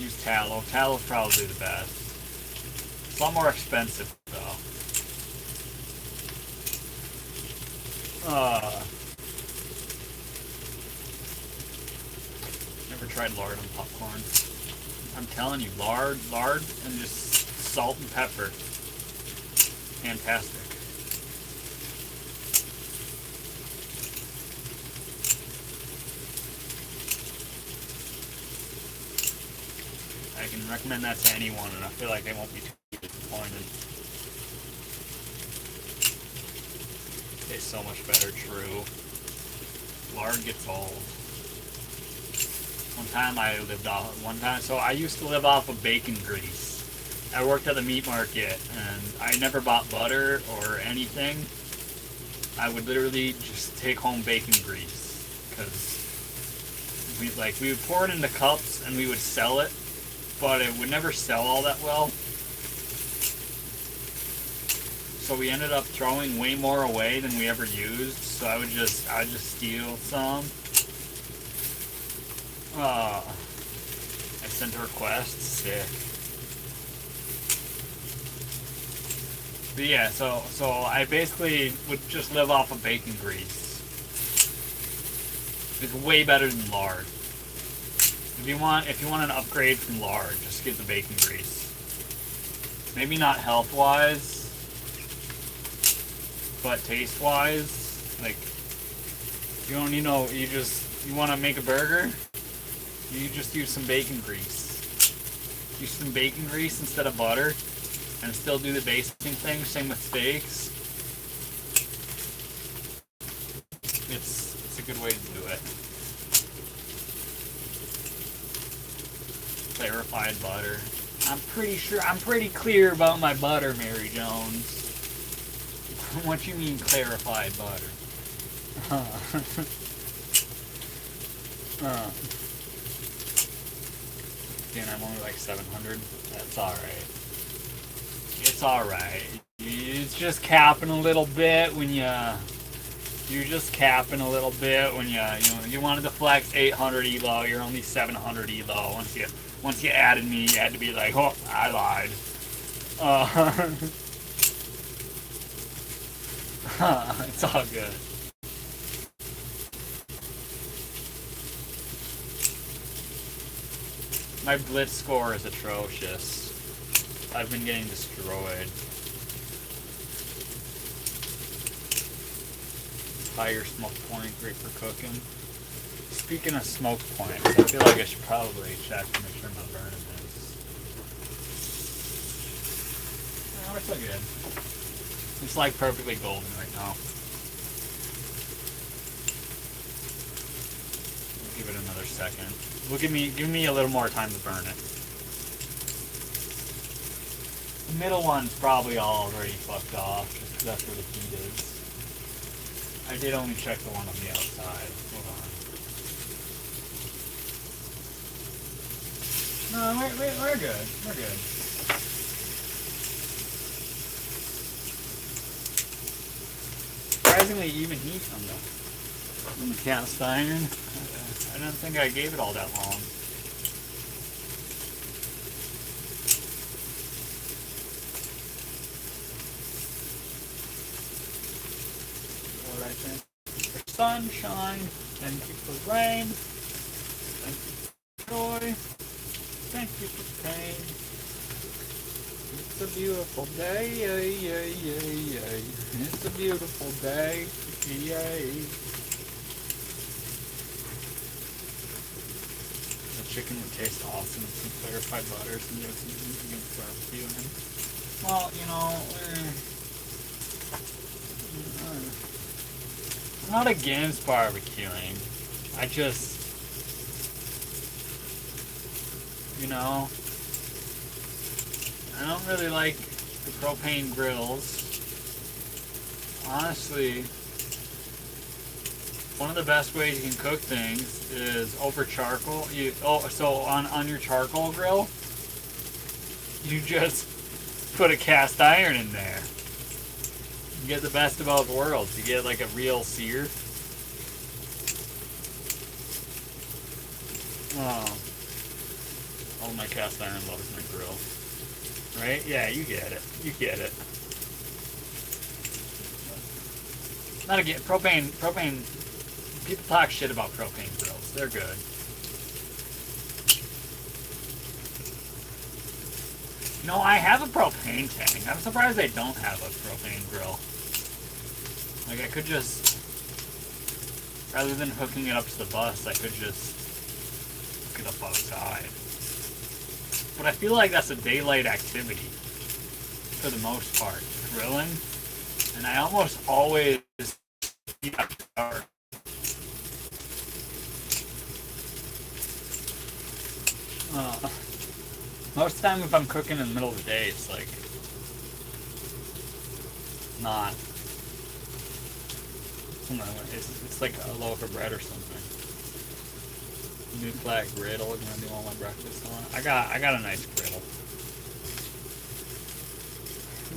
Use tallow. Tallow's probably the best. It's a lot more expensive though. Never tried lard on popcorn. I'm telling you, lard, and just salt and pepper. Fantastic. I can recommend that to anyone, and I feel like they won't be too disappointed. Tastes so much better, true. Lard gets old. So I used to live off of bacon grease. I worked at the meat market, and I never bought butter or anything. I would literally just take home bacon grease, because we would pour it into cups and we would sell it, but it would never sell all that well. So we ended up throwing way more away than we ever used. So I would just steal some. I sent a request. Sick. But yeah, so I basically would just live off of bacon grease. It's way better than lard. If you want an upgrade from lard, just get the bacon grease. Maybe not health-wise, but taste-wise, like, you don't, you want to make a burger, you just use some bacon grease. Use some bacon grease instead of butter, and still do the basting thing. Same with steaks. It's a good way to do it. Clarified butter. I'm pretty clear about my butter, Mary Jones. What you mean clarified butter? Again, I'm only like 700. That's alright. It's alright. It's just capping a little bit when you're just capping a little bit when you wanted to flex 800 elo. You're only 700 elo. Once you added me, you had to be like, oh, I lied. It's all good. My blitz score is atrocious. I've been getting destroyed. Higher smoke point, great for cooking. Speaking of smoke points, I feel like I should probably check to make sure my burning is. No, it's all good. It's like perfectly golden right now. Give it another second. Give me a little more time to burn it. The middle one's probably already fucked off, just because that's where the heat is. I did only check the one on the outside. Hold on. No, we're good. We're good. Surprisingly even heat on the cast iron. I don't think I gave it all that long. What I think for sunshine, thank you for rain, thank you for joy, thank you for pain. It's a beautiful day, yay, yay, yay, yay. It's a beautiful day, yay. The chicken would taste awesome with some clarified butters and you can barbecue in. Well, you know, I'm not against barbecuing. I just, you know, I don't really like the propane grills. Honestly, one of the best ways you can cook things is over charcoal. So on your charcoal grill, you just put a cast iron in there. You get the best of both worlds. You get like a real sear. Oh, my cast iron loves my grill. Right? Yeah, you get it. You get it. Not again. Propane. People talk shit about propane grills. They're good. No, I have a propane tank. I'm surprised they don't have a propane grill. Like, I could just, rather than hooking it up to the bus, I could just hook it up outside. But I feel like that's a daylight activity, for the most part, grilling. And I almost always eat after dark. Most of the time if I'm cooking in the middle of the day, it's like not. It's like a loaf of bread or something. New flat griddle, I'm gonna do all my breakfast on. I got a nice griddle.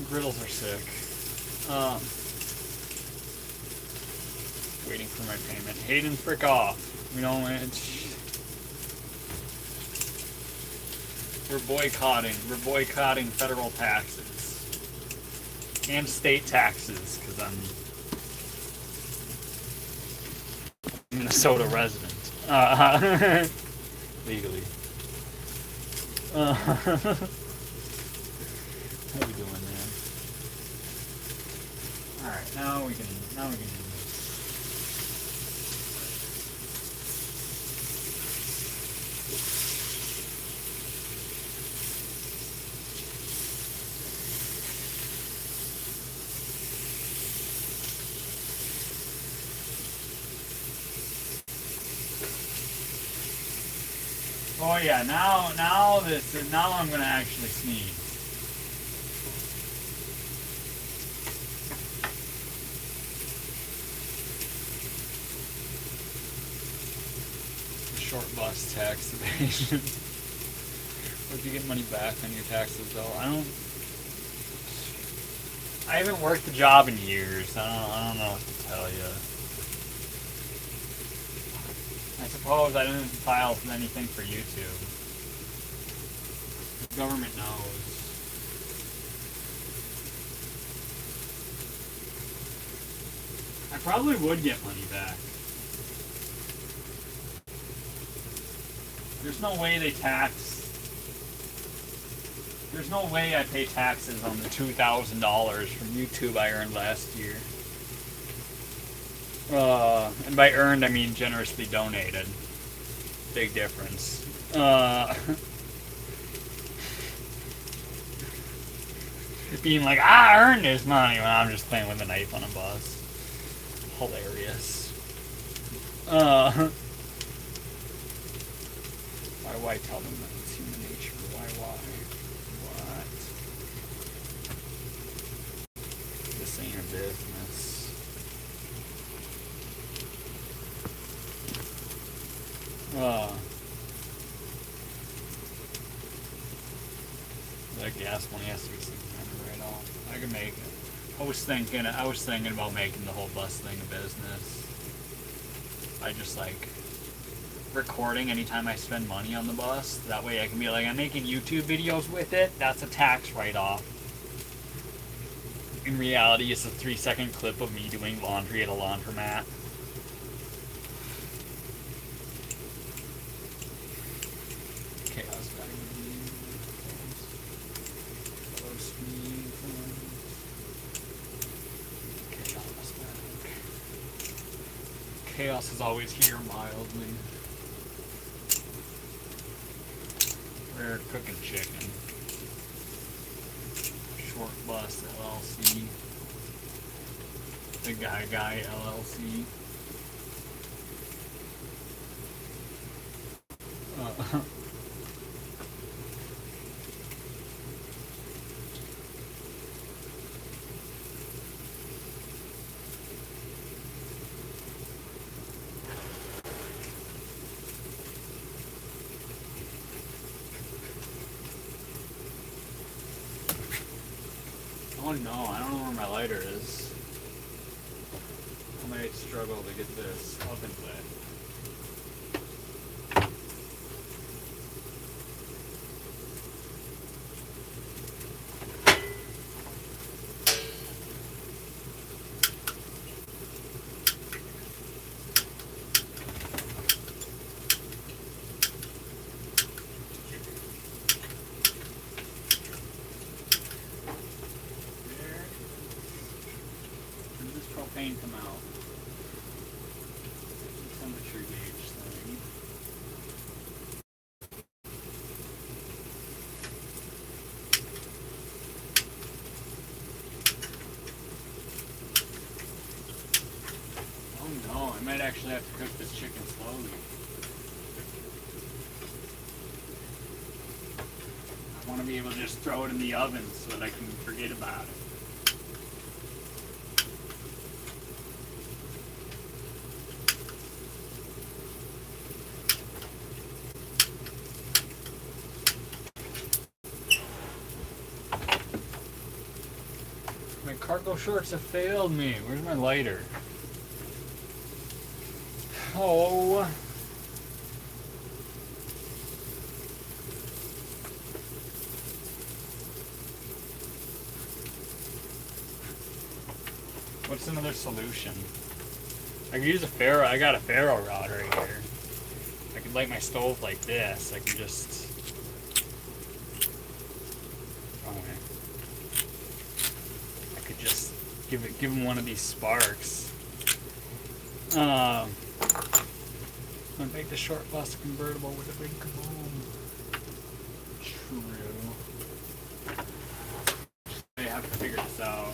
Griddles are sick. Waiting for my payment. Hayden, frick off. You know, we're boycotting federal taxes and state taxes because I'm a Minnesota resident, legally. How we doing, man? All right, now we can do this. Oh yeah, now I'm gonna actually sneeze. Short bus tax evasion. Or do you get money back on your taxes though? I haven't worked the job in years. I don't know what to tell you. I suppose I didn't file anything for YouTube. The government knows. I probably would get money back. There's no way There's no way I pay taxes on the $2,000 from YouTube I earned last year. And by earned, I mean generously donated. Big difference. Being like, I earned this money when I'm just playing with a knife on a bus. Hilarious. Why tell them that it's human nature? Why? What? This ain't a business. That gas money has to be some kind of right off. I can make it. I was thinking about making the whole bus thing a business. I just like recording anytime I spend money on the bus. That way I can be like, I'm making YouTube videos with it. That's a tax write-off. In reality, it's a 3-second clip of me doing laundry at a laundromat. Chaos back. Chaos back. Chaos is always here mildly. We're cooking chicken. Short Bus LLC. The Guy LLC. Oh no, I don't know where my lighter is. I might struggle to get this oven lit. Propane come out. Temperature gauge thing. Oh no, I might actually have to cook this chicken slowly. I want to be able to just throw it in the oven so that I can forget about it. My cargo shorts have failed me. Where's my lighter? Oh. What's another solution? I could use a ferro. I got a ferro rod right here. I could light my stove like this. I can just. Give him one of these sparks. I make the short bus convertible with a big kaboom. True. I have to figure this out.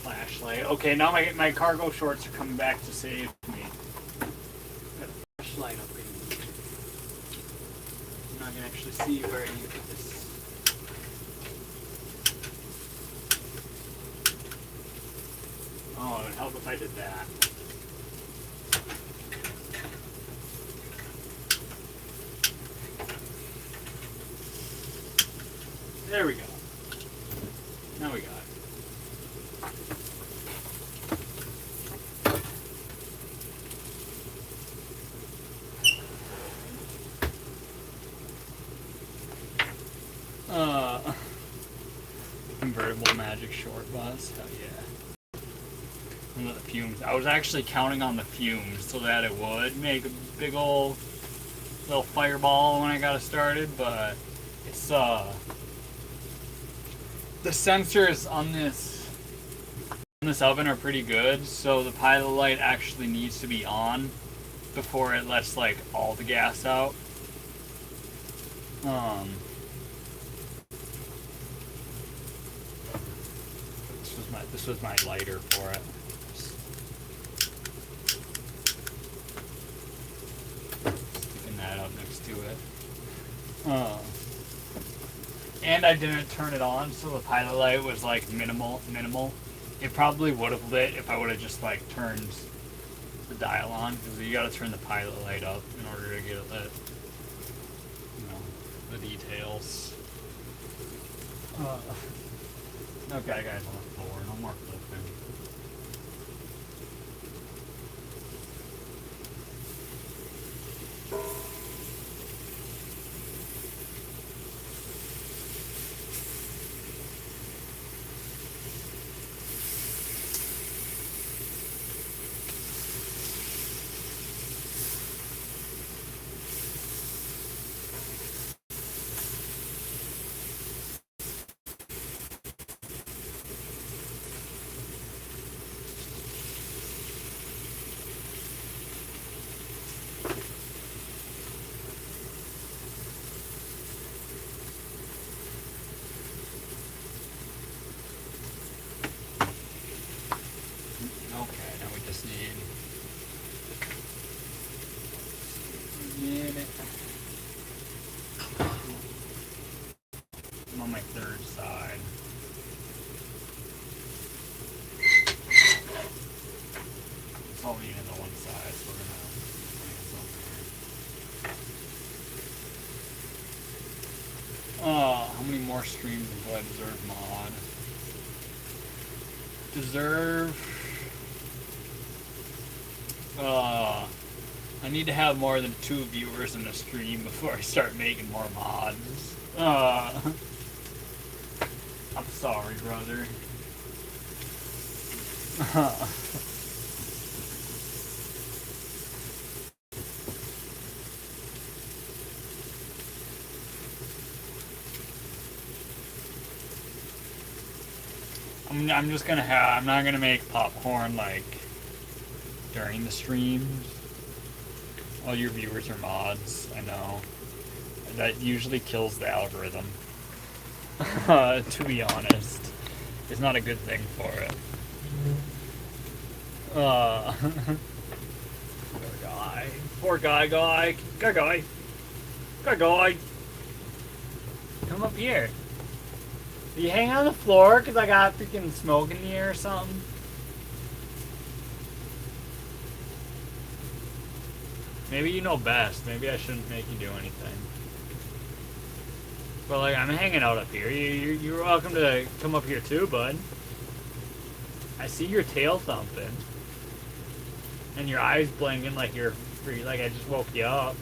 Flashlight. Okay, now my cargo shorts are coming back to save me. Got a flashlight up here. Now I can actually see where I need to put this. Oh, it would help if I did that. There we go. Now we got it. Convertible magic short bus. Hell yeah. And the fumes. I was actually counting on the fumes so that it would make a big old little fireball when I got it started, but it's the sensors on this oven are pretty good, so the pilot light actually needs to be on before it lets like all the gas out. This was my lighter for it. it. And I didn't turn it on, so the pilot light was like minimal. It probably would have lit if I would have just like turned the dial on, because you gotta turn the pilot light up in order to get it lit. You know, the details. Okay, guys, on the floor. No more flipping. Okay, now we just need it. I'm on my third side. It's all needed on one side, so we're gonna bring this up there. How many more streams do I deserve mod? I need to have more than 2 viewers in the stream before I start making more mods. I'm sorry, brother. I'm just gonna I'm not gonna make popcorn like during the streams. All your viewers are mods, I know. That usually kills the algorithm. To be honest. It's not a good thing for it. Poor guy. Come up here. Do you hang on the floor because I got freaking smoke in the air or something? Maybe you know best. Maybe I shouldn't make you do anything. But like, I'm hanging out up here. You're welcome to come up here too, bud. I see your tail thumping. And your eyes blinking like you're free, like I just woke you up.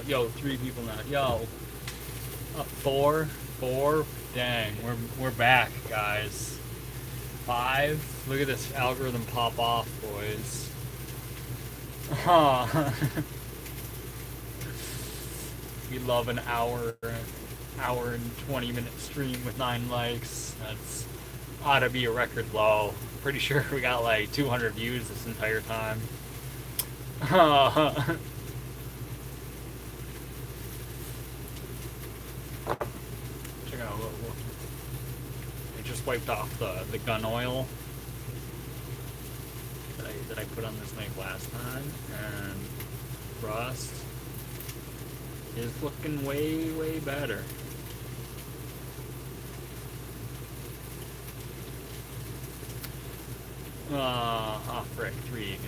Yo, 3 people now. Yo. 4. Dang, we're back, guys. 5. Look at this algorithm pop off, boys. We love an hour and 20-minute stream with 9 likes. That's ought to be a record low. Pretty sure we got like 200 views this entire time. Check out I just wiped off the gun oil that I put on this knife last time, and rust is looking way better. Frick, 3 again.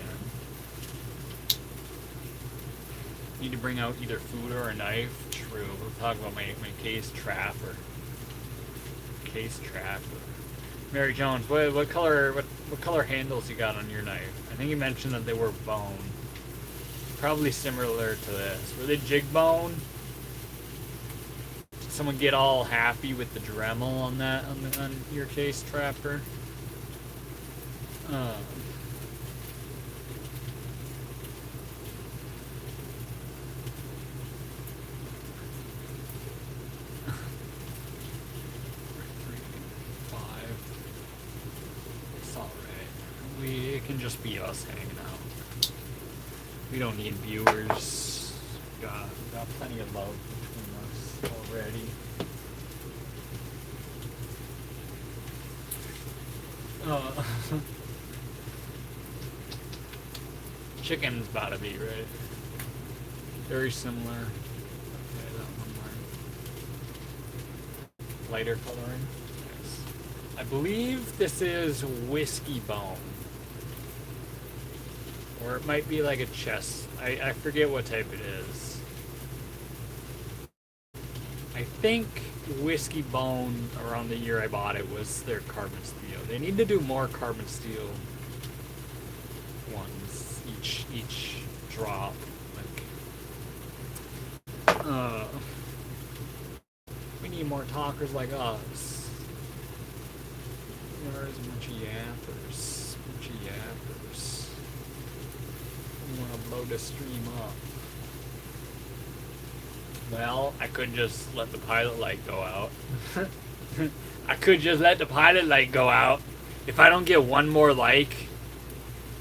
Need to bring out either food or a knife. True. We'll talk about my case trapper. Mary Jones, what color handles you got on your knife? I think you mentioned that they were bone. Probably similar to this. Were they jig bone? Did someone get all happy with the Dremel on that on your case trapper? It can just be us hanging out. We don't need viewers. We got plenty of love between us already. Chicken's about to be right. Very similar. Okay, that one more. Lighter coloring. Yes. I believe this is Whiskey Bone. Or it might be like a chest. I forget what type it is. I think Whiskey Bone, around the year I bought it, was their carbon steel. They need to do more carbon steel ones. Each drop. We need more talkers like us. There's a bunch of yappers. I want to blow the stream up. Well, I could just let the pilot light go out. I could just let the pilot light go out. If I don't get one more like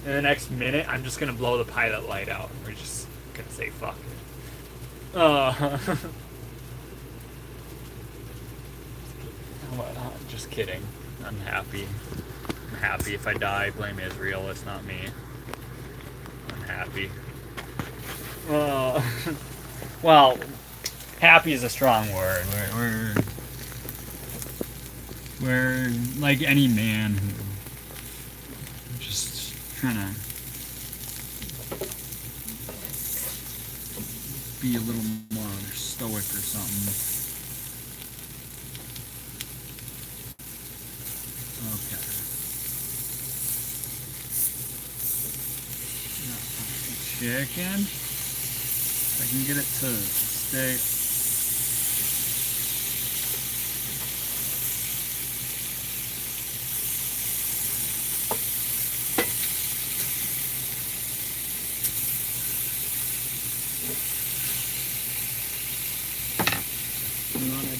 in the next minute, I'm just gonna blow the pilot light out. We're just gonna say fuck it. Just kidding. I'm happy. I'm happy. If I die, blame Israel. It's not me. I'm happy. Well, happy is a strong word. We're like any man who just trying to be a little more stoic or something. Okay. Chicken. If I can get it to stay.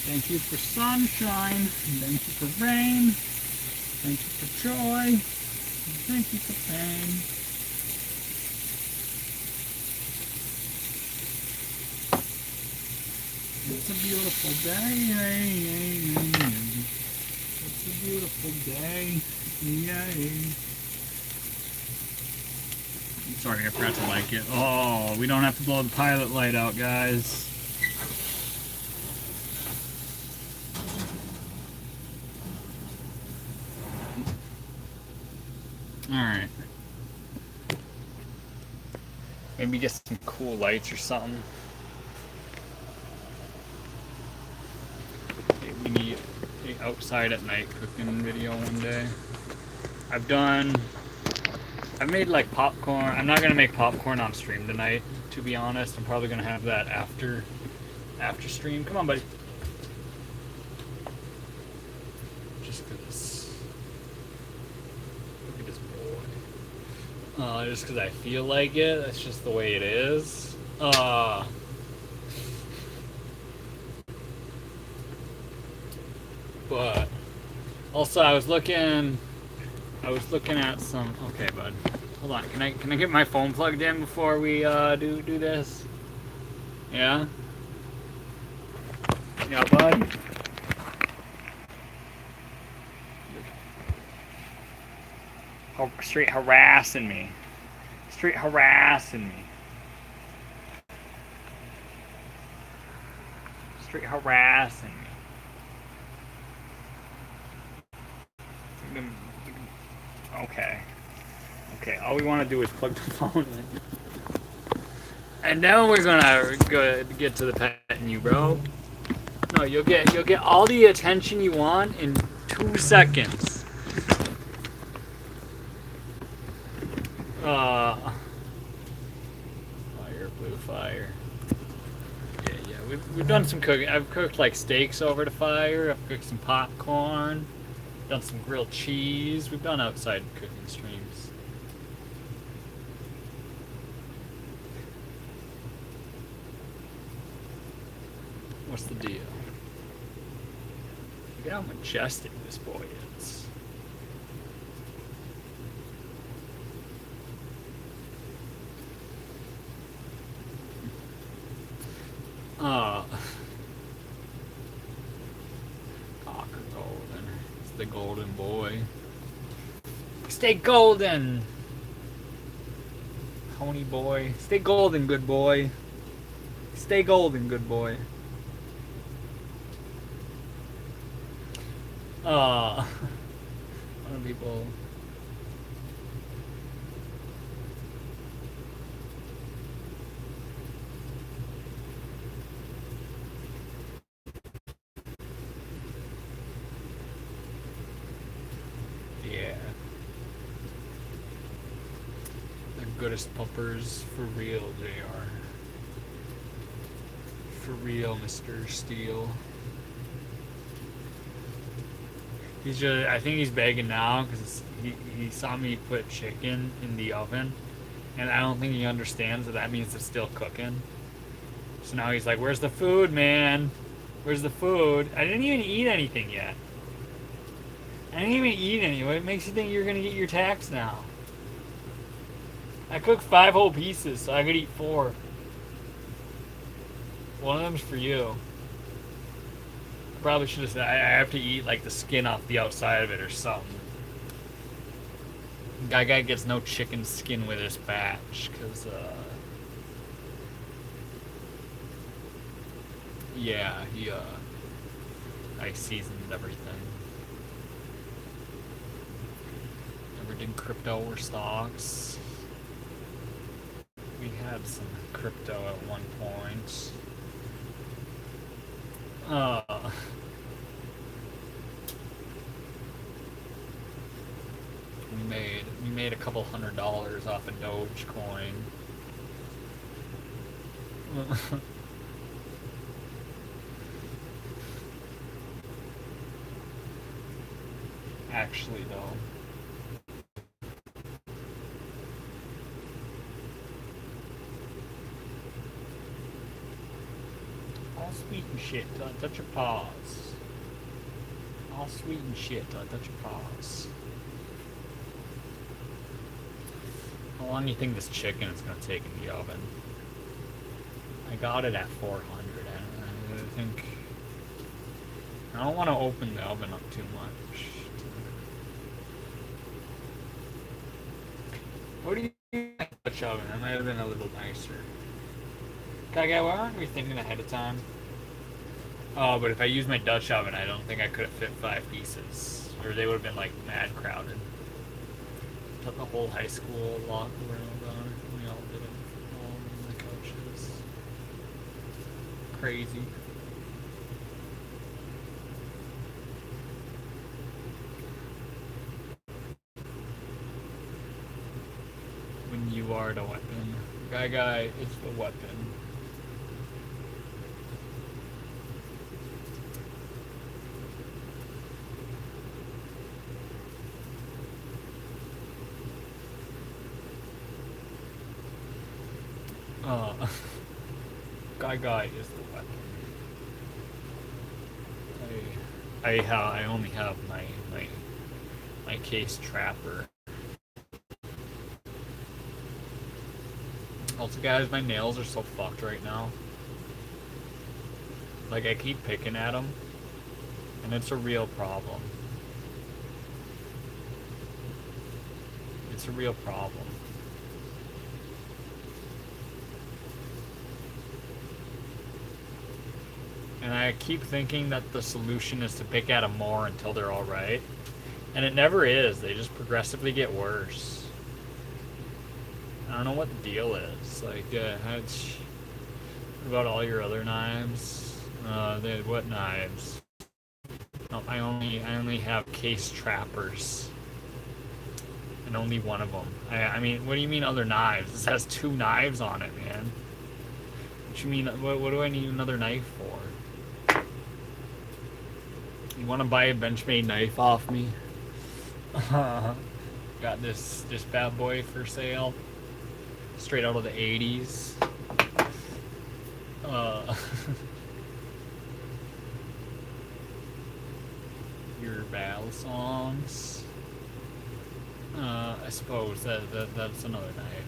Thank you for sunshine, thank you for rain, thank you for joy, thank you for pain. It's a beautiful day, it's a beautiful day, yay. I'm sorry, I forgot to like it. Oh, we don't have to blow the pilot light out, guys. Alright. Maybe get some cool lights or something. We need an outside at night cooking video one day. I've made like popcorn. I'm not gonna make popcorn on stream tonight, to be honest. I'm probably gonna have that after stream. Come on, buddy. Just because I feel like it. That's just the way it is. But also, I was looking at some. Okay, bud. Hold on. Can I get my phone plugged in before we do this? Yeah. Yeah, bud. Straight harassing me. Straight harassing me. Straight harassing me. Okay. Okay, all we want to do is plug the phone in. And then we're gonna go get to the petting you, bro. No, you'll get all the attention you want in 2 seconds. Fire, blue fire. Yeah, we've done some cooking. I've cooked like steaks over the fire. I've cooked some popcorn. Done some grilled cheese. We've done outside cooking streams. What's the deal? Look at how majestic this boy is. Cocker golden. It's the golden boy. Stay golden! Honey boy. Stay golden, good boy. Stay golden, good boy. One of people. Yeah. The goodest pumpers for real, JR. For real, Mr. Steele. He's just, I think he's begging now because he saw me put chicken in the oven, and I don't think he understands that means it's still cooking. So now he's like, "Where's the food, man? Where's the food?" I didn't even eat anything yet. I didn't even eat any. What makes you think you're gonna get your tax now? I cooked 5 whole pieces, so I could eat 4. One of them's for you. Probably should have said I have to eat like the skin off the outside of it or something. Guy gets no chicken skin with this batch, cause yeah, he I seasoned everything. Never did crypto or stocks. We had some crypto at one point. We made a couple $100 off of Dogecoin. Actually, though. All sweet and shit till I touch your paws. All sweet and shit till I touch your paws. How long do you think this chicken is going to take in the oven? I got it at 400. I think... I don't want to open the oven up too much. What do you think of the Dutch oven? That might have been a little nicer. Guy, why aren't we thinking ahead of time? Oh, but if I use my Dutch oven, I don't think I could have fit 5 pieces. Or they would have been, like, mad crowded. Took the whole high school locker room on. We all did it. All on the couches. Crazy. When you are the weapon. Guy is the weapon. Guy is the weapon. I only have my case trapper. Also, guys, my nails are so fucked right now. Like, I keep picking at them, and it's a real problem. It's a real problem. And I keep thinking that the solution is to pick at them more until they're alright. And it never is. They just progressively get worse. I don't know what the deal is. Like, what about all your other knives? What knives? No, I only have case trappers. And only one of them. I mean, what do you mean other knives? This has 2 knives on it, man. What you mean, what do I need another knife for? You want to buy a Benchmade knife off me? Got this bad boy for sale. Straight out of the 80s. Your battle songs. I suppose that's another knife.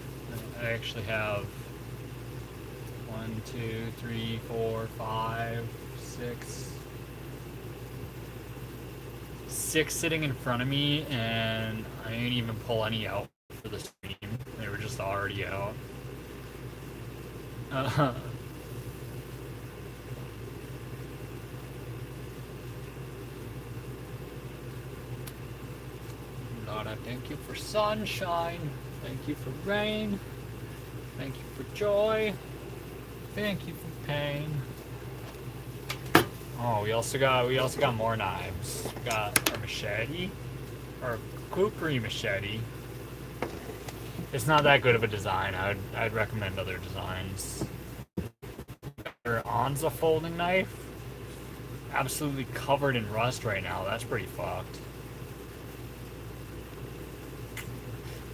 I actually have 1, 2, 3, 4, 5, 6 sitting in front of me, and I didn't even pull any out for the stream. They were just already out. God, I thank you for sunshine. Thank you for rain. Thank you for joy. Thank you for pain. Oh, we also got more knives. We got our machete, our kukri machete. It's not that good of a design. I'd recommend other designs. Our Anza folding knife, absolutely covered in rust right now. That's pretty fucked.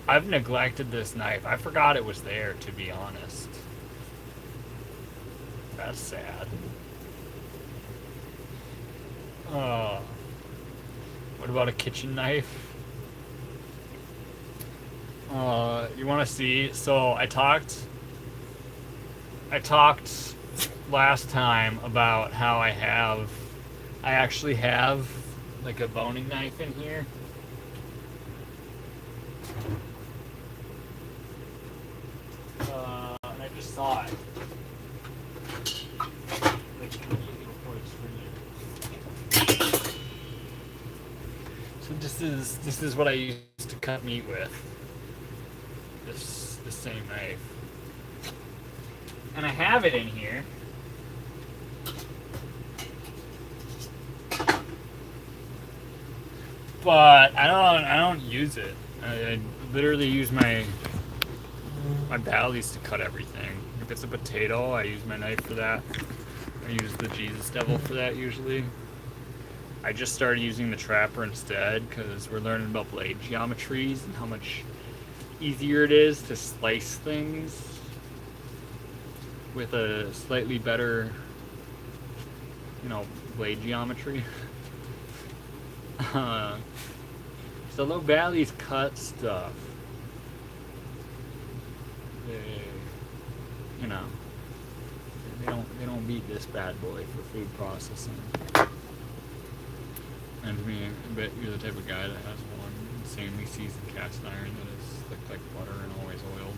I've neglected this knife. I forgot it was there, to be honest. That's sad. What about a kitchen knife? You want to see? So I talked last time about how I actually have like a boning knife in here. And I just saw it. So this is what I used to cut meat with. This same knife. And I have it in here. But I don't use it. I literally use my valleys to cut everything. If it's a potato, I use my knife for that. I use the Jesus Devil for that usually. I just started using the Trapper instead because we're learning about blade geometries and how much easier it is to slice things with a slightly better, blade geometry. So low valleys cut stuff. They don't beat this bad boy for food processing. And I bet you're the type of guy that has one insanely seasoned cast iron that is thick like butter and always oiled.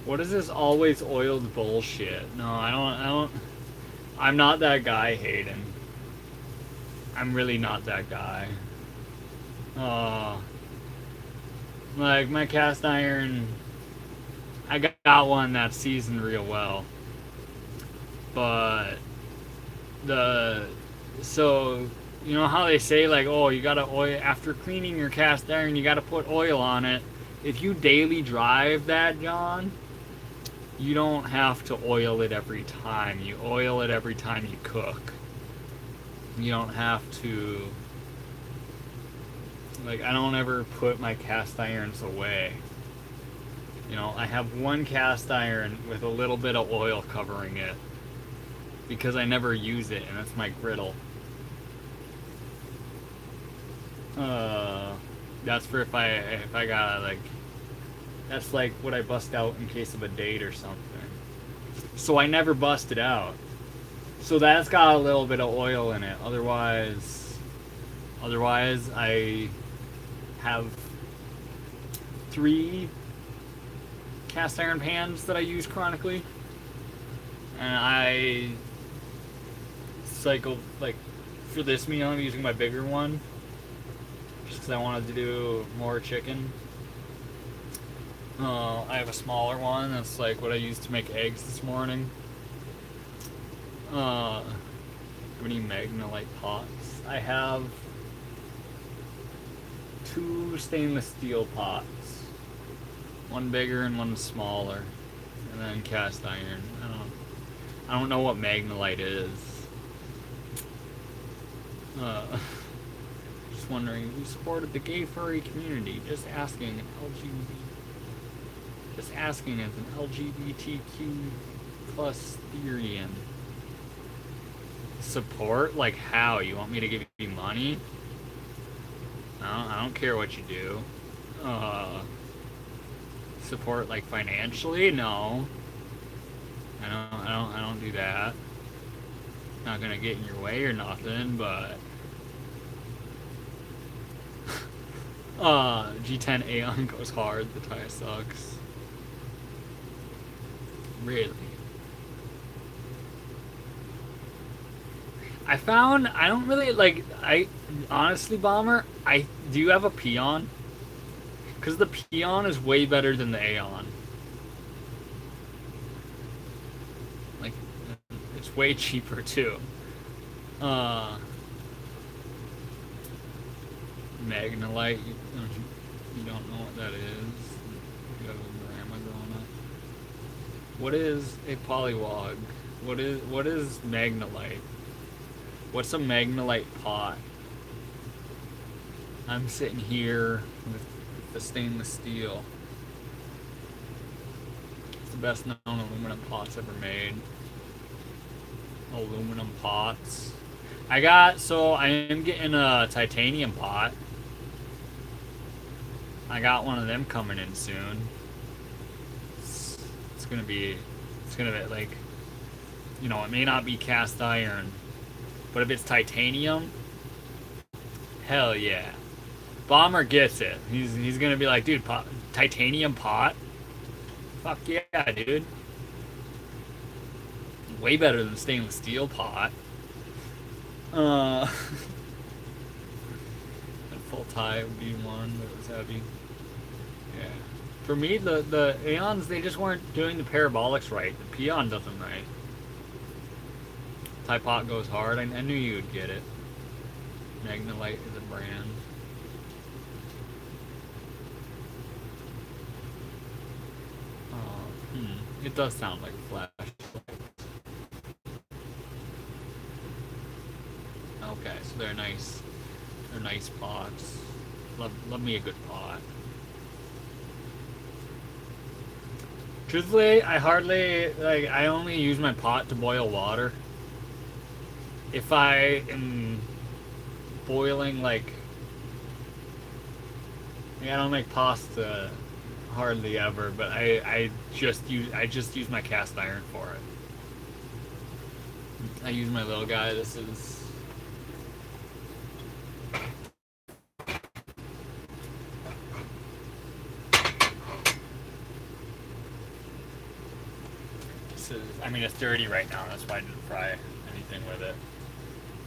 What is this always oiled bullshit? No, I don't. I'm not that guy, Hayden. I'm really not that guy. Like my cast iron, I got one that's seasoned real well. But so you know how they say like, oh, you gotta oil after cleaning your cast iron, you gotta put oil on it. If you daily drive that, John, you don't have to oil it every time. You oil it every time you cook. You don't have to, like, I don't ever put my cast irons away. I have one cast iron with a little bit of oil covering it because I never use it, and it's my griddle. That's for if I gotta, like, that's like what I bust out in case of a date or something. So I never bust it out. So that's got a little bit of oil in it. Otherwise I have 3 cast iron pans that I use chronically. And I cycle, like, for this meal I'm using my bigger one. Just because I wanted to do more chicken. I have a smaller one. That's like what I used to make eggs this morning. How many Magnolite pots? I have 2 stainless steel pots. One bigger and one smaller. And then cast iron. I don't know what Magnolite is. Just wondering who supported the gay furry community. Just asking as an LGBTQ plus Therian. Support? Like how? You want me to give you money? I don't care what you do. Support like financially? No. I don't do that. Not gonna get in your way or nothing, but G10 Aeon goes hard, the tie sucks. Really? I found I don't really like. I honestly, Bomber, I do have a Peon because the Peon is way better than the Aeon. Like, it's way cheaper too. Uh, Magnolite, you don't know what that is. You have a grandma growing up. What is a polywog? What is Magnolite? What's a Magnolite pot? I'm sitting here with the stainless steel. It's the best known aluminum pots ever made. Aluminum pots. I am getting a titanium pot. I got one of them coming in soon. It's gonna be like, it may not be cast iron, but if it's titanium, hell yeah. Bomber gets it. He's gonna be like, dude, titanium pot? Fuck yeah, dude. Way better than stainless steel pot. A full tie would be one, but it was heavy. Yeah. For me, the Aeons, they just weren't doing the parabolics right. The Peon does them right. Tie pot goes hard. I knew you would get it. Magnolite is a brand. It does sound like a flash. Okay, so they're nice. They're nice pots. Love me a good pot. Truthfully, I only use my pot to boil water. If I am boiling, I don't make pasta hardly ever, but I just use my cast iron for it. I use my little guy. This is it's dirty right now. That's why I didn't fry anything with it.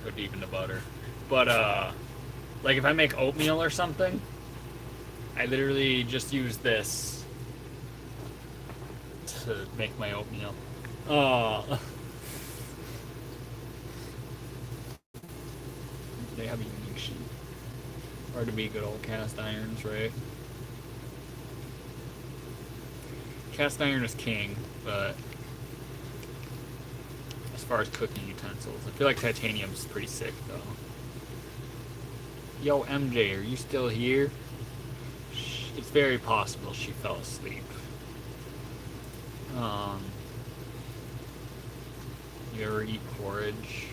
Go deep into butter. But if I make oatmeal or something, I literally just use this to make my oatmeal. They have a unique sheet. Hard to beat good old cast irons, right? Cast iron is king, but as far as cooking utensils, I feel like titanium's pretty sick, though. Yo, MJ, are you still here? It's very possible she fell asleep. You ever eat porridge?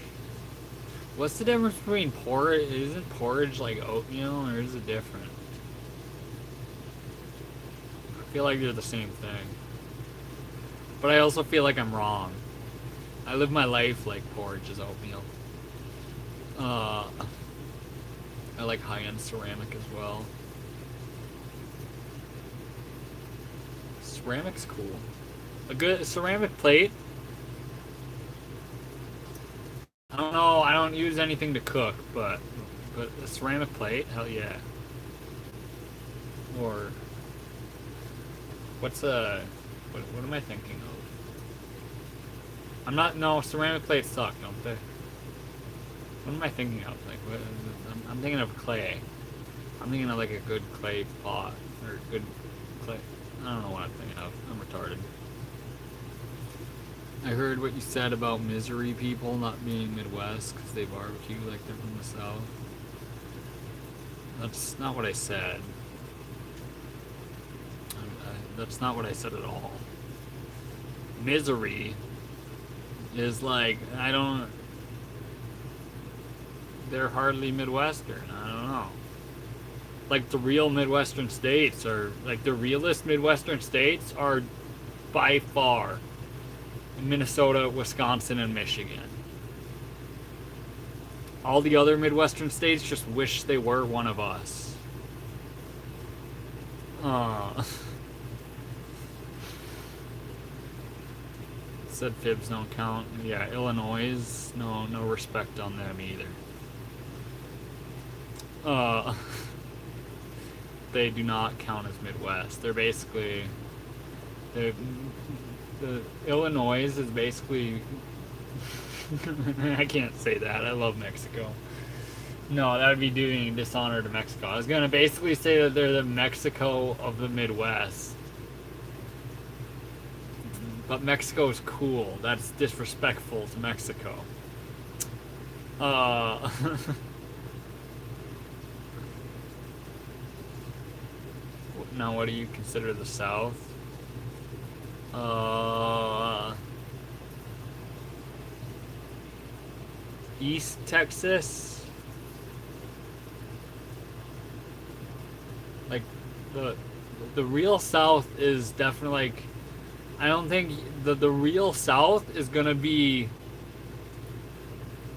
What's the difference between porridge? Isn't porridge like oatmeal, or is it different? I feel like they're the same thing. But I also feel like I'm wrong. I live my life like porridge is oatmeal. I like high-end ceramic as well. Ceramic's cool. A good ceramic plate. I don't know, I don't use anything to cook, but a ceramic plate, hell yeah. Or what am I thinking of? Ceramic plates suck, don't they? What am I thinking of? I'm thinking of clay. I'm thinking of like a good clay pot, or good clay. I don't know what I'm thinking of. I'm retarded. I heard what you said about Misery people not being Midwest because they barbecue like they're from the South. That's not what I said. That's not what I said at all. Misery is they're hardly Midwestern. I don't know. Like the real Midwestern states the realest Midwestern states are by far Minnesota, Wisconsin, and Michigan. All the other Midwestern states just wish they were one of us. said fibs don't count. Yeah, Illinois, no respect on them either. They do not count as Midwest. They're basically, the Illinois is basically. I can't say that. I love Mexico. No, that would be doing dishonor to Mexico. I was gonna basically say that they're the Mexico of the Midwest. But Mexico's cool. That's disrespectful to Mexico. Now, what do you consider the South? East Texas? Like, the real South is definitely, like, I don't think the real South is gonna be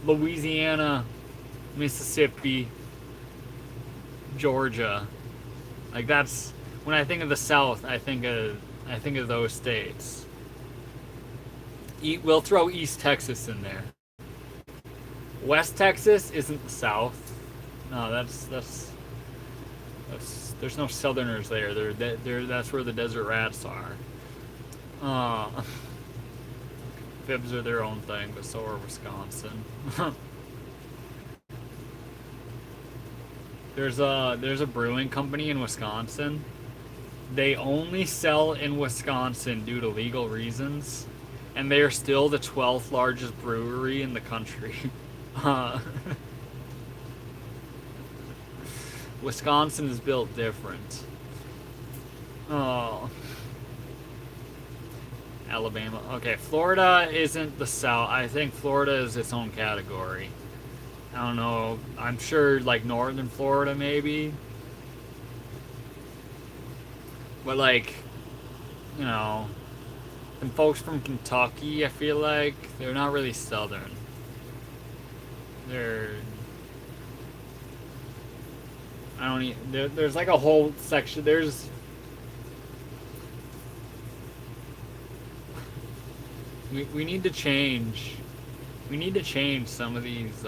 Louisiana, Mississippi, Georgia. Like, that's when I think of the South, I think of those states. We'll throw East Texas in there. West Texas isn't the South. No, that's there's no Southerners there. That's where the desert rats are. Fibs are their own thing, but so are Wisconsin. There's a brewing company in Wisconsin. They only sell in Wisconsin due to legal reasons, and they are still the 12th largest brewery in the country. Wisconsin is built different. Oh. Alabama. Okay, Florida isn't the South. I think Florida is its own category. I don't know. I'm sure, like, northern Florida, maybe. But, like, you know, and folks from Kentucky, I feel like, they're not really southern. There's like a whole section. We need to change. We need to change some of these.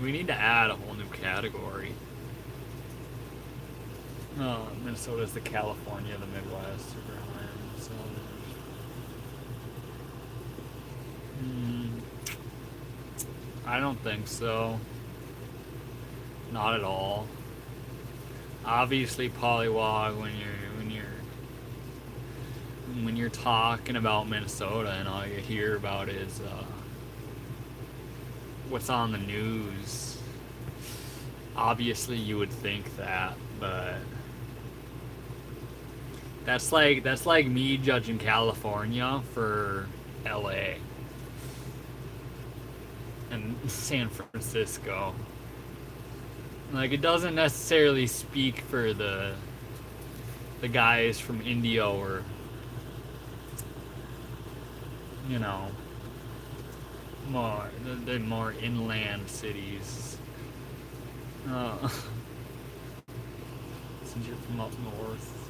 We need to add a whole new category. Minnesota's the California of the Midwest. I don't think so. Not at all. Obviously, pollywog when you're talking about Minnesota and all you hear about is what's on the news. Obviously, you would think that, but that's like me judging California for LA and San Francisco. Like, it doesn't necessarily speak for the guys from India or, you know, the more inland cities. Since you're from up north,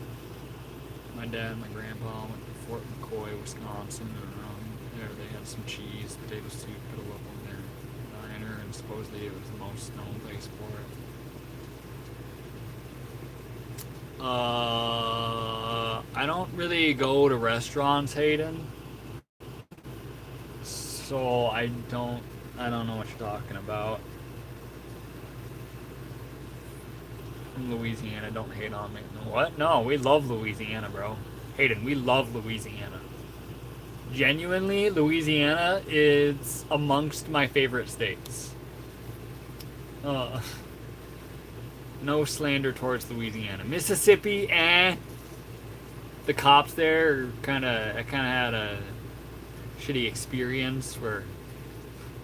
my dad and my grandpa went to Fort McCoy, Wisconsin, and there they had some cheese, potato soup, put a local in their diner, and supposedly it was the most known place for it. I don't really go to restaurants, Hayden. So I don't know what you're talking about. From Louisiana, don't hate on me. What? No, we love Louisiana, bro. Hayden, we love Louisiana. Genuinely, Louisiana is amongst my favorite states. No slander towards Louisiana. Mississippi, the cops there I kinda had a shitty experience where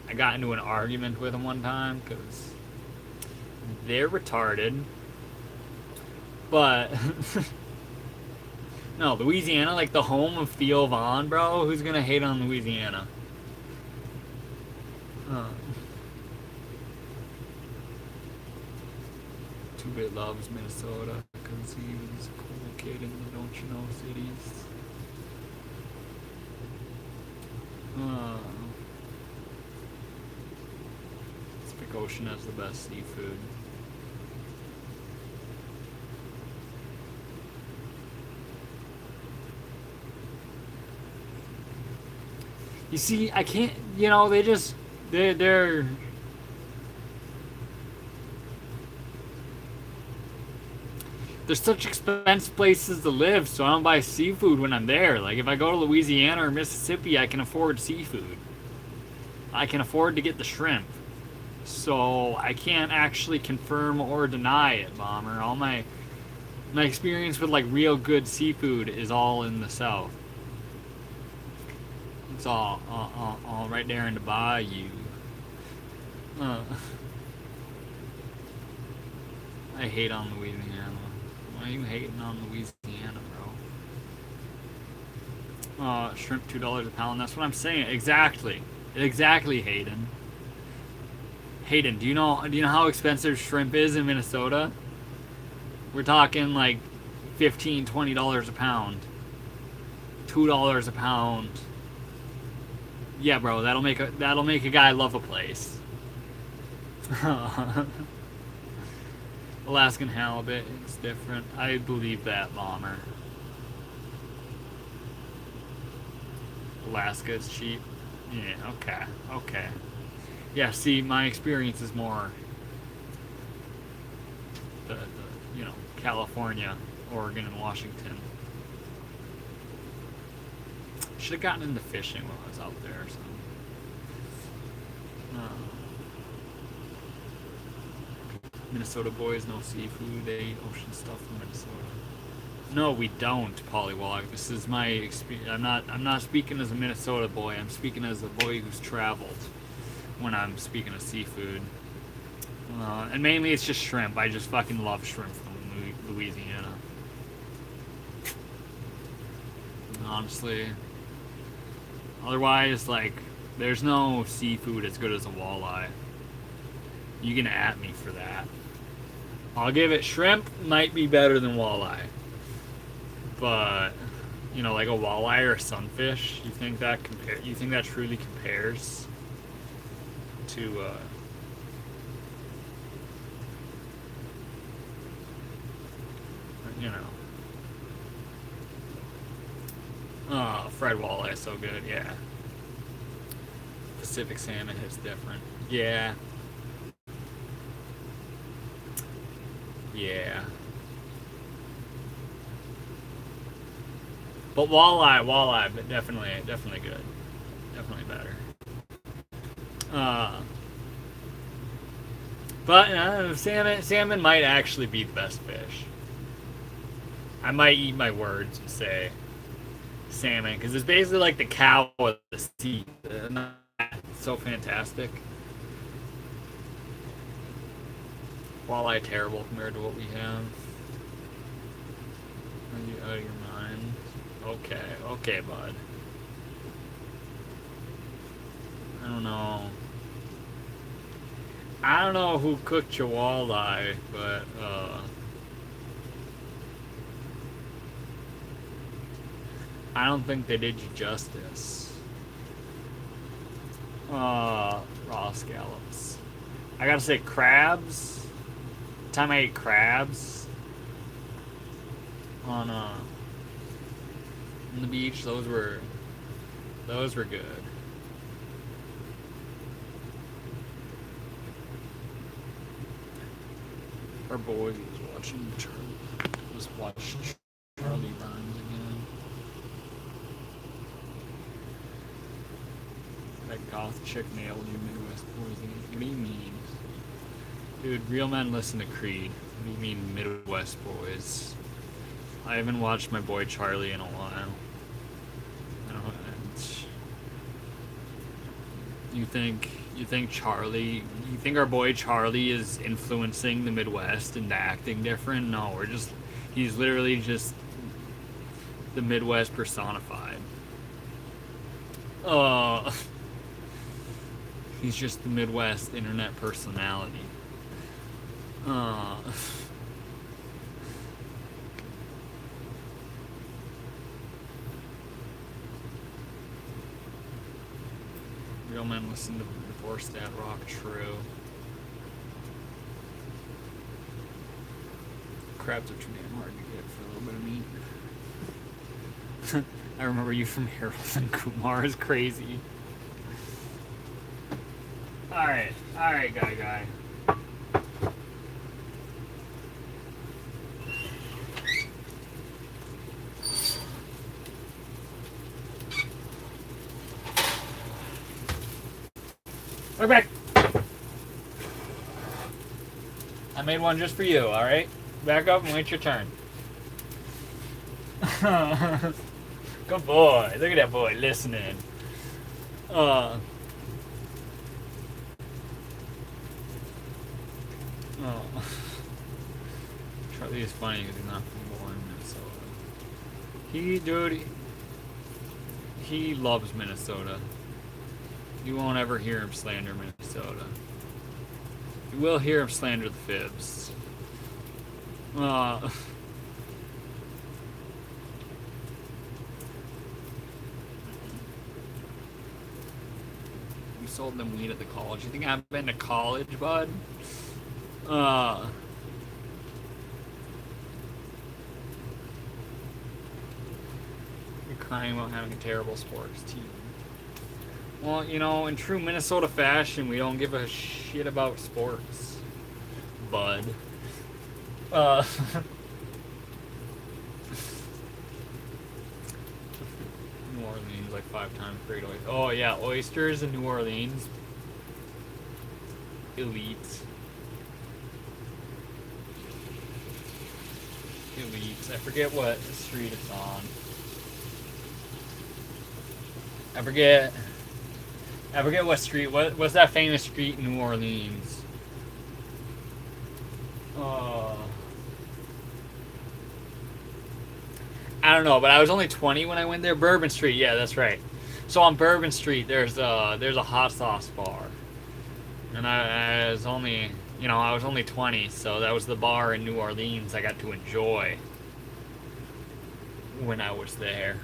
I got into an argument with them one time because they're retarded. But no, Louisiana, like the home of Theo Vaughn, bro. Who's gonna hate on Louisiana? Two-Bit loves Minnesota because he was a cool kid in the don't you know cities. Uh, Pacific Ocean has the best seafood. You see, I can't. You know, they're. There's such expensive places to live, so I don't buy seafood when I'm there. Like, if I go to Louisiana or Mississippi, I can afford seafood. I can afford to get the shrimp. So I can't actually confirm or deny it, Bomber. All my experience with like real good seafood is all in the South. It's all right there in the bayou. Uh, I hate on Louisiana. Why are you hating on Louisiana, bro? Shrimp $2 a pound. That's what I'm saying. Exactly, Hayden. Hayden, do you know how expensive shrimp is in Minnesota? We're talking like $15-$20 a pound. $2 a pound. Yeah, bro, that'll make a guy love a place. Alaskan halibut is different. I believe that, Bomber. Alaska is cheap. Yeah, okay. Yeah, see, my experience is more the California, Oregon, and Washington. Should have gotten into fishing while I was out there. So. Minnesota boys, no seafood. They eat ocean stuff in Minnesota. No, we don't, Polywog. This is my experience. I'm not speaking as a Minnesota boy. I'm speaking as a boy who's traveled. When I'm speaking of seafood, and mainly it's just shrimp. I just fucking love shrimp from Louisiana. Honestly, otherwise, like, there's no seafood as good as a walleye. You can at me for that. I'll give it shrimp might be better than walleye, but like a walleye or a sunfish, you think that truly compares to fried walleye is so good. Yeah, Pacific salmon hits different. Yeah. But walleye, but definitely good. Definitely better. But salmon might actually be the best fish. I might eat my words and say salmon, because it's basically like the cow of the sea. It's so fantastic. Walleye terrible compared to what we have. Are you out of your mind? Okay, bud. I don't know who cooked your walleye, but I don't think they did you justice. Raw scallops. I gotta say, crabs. The time I ate crabs on the beach, those were good. Our boy was watching Charlie Burns again. That goth chick nailed you, Midwest boys. What do you mean? Dude, real men listen to Creed. What do you mean, Midwest boys? I haven't watched my boy Charlie in a while. You think our boy Charlie is influencing the Midwest and acting different? No, he's literally just the Midwest personified. He's just the Midwest internet personality. Real men listen to divorce dad rock. True. Crabs are too damn hard to get for a little bit of meat. I remember you from Harold and Kumar is crazy. Alright, guy. Look back! I made one just for you, alright? Back up and wait your turn. Good boy. Look at that boy listening. Oh. Charlie is funny because he's not born in Minnesota. He loves Minnesota. You won't ever hear him slander Minnesota. You will hear him slander the Fibs. We sold them weed at the college. You think I've been to college, bud? You're crying about having a terrible sports team. Well, you know, in true Minnesota fashion, we don't give a shit about sports, bud. New Orleans, like 5 times great oysters. Oh, yeah, oysters in New Orleans. Elite. I forget what street it's on. I forget what street. What's that famous street in New Orleans? I don't know, but I was only 20 when I went there. Bourbon Street, yeah, that's right. So on Bourbon Street, there's a hot sauce bar, and I was only 20, so that was the bar in New Orleans I got to enjoy when I was there.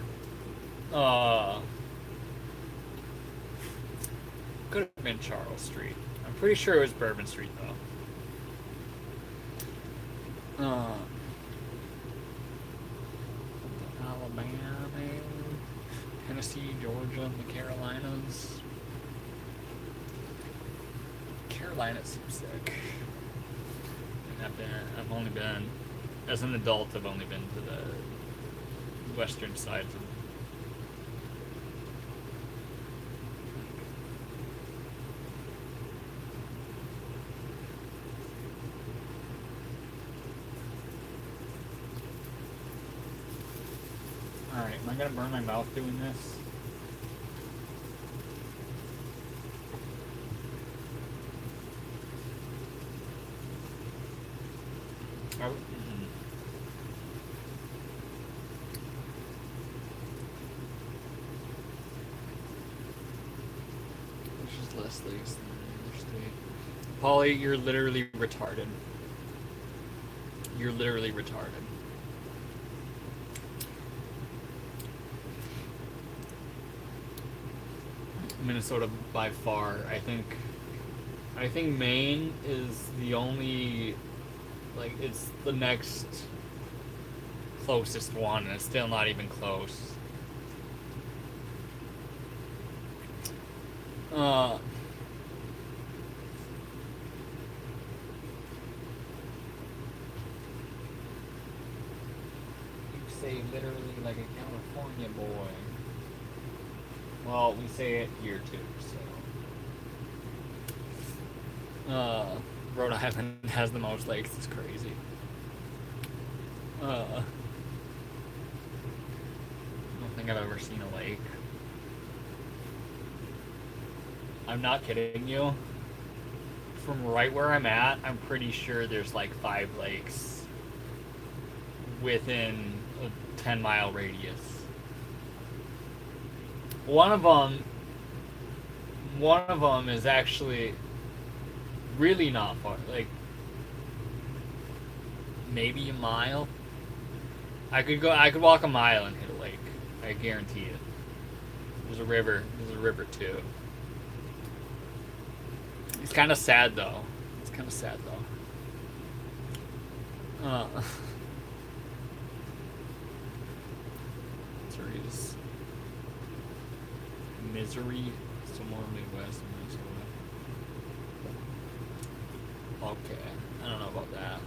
Could have been Charles Street. I'm pretty sure it was Bourbon Street though. Alabama, Tennessee, Georgia, the Carolinas. Carolina seems sick. I've only been, as an adult, I've only been to the western sides of. Alright, am I gonna burn my mouth doing this? Oh. This is Leslie's. Polly, you're literally retarded. You're literally retarded. Minnesota by far. I think Maine is the only, like, it's the next closest one, and it's still not even close. You say literally like a California boy. Well, we say it here too, so. Rhode Island has the most lakes, it's crazy. I don't think I've ever seen a lake. I'm not kidding you. From right where I'm at, I'm pretty sure there's like 5 lakes within a 10-mile radius. One of them is actually really not far, like maybe a mile. I could walk a mile and hit a lake. I guarantee it. There's a river too. It's kind of sad though. It's kind of sad though. Series. Misery. Somewhere Midwest, Minnesota. Okay. I don't know about that.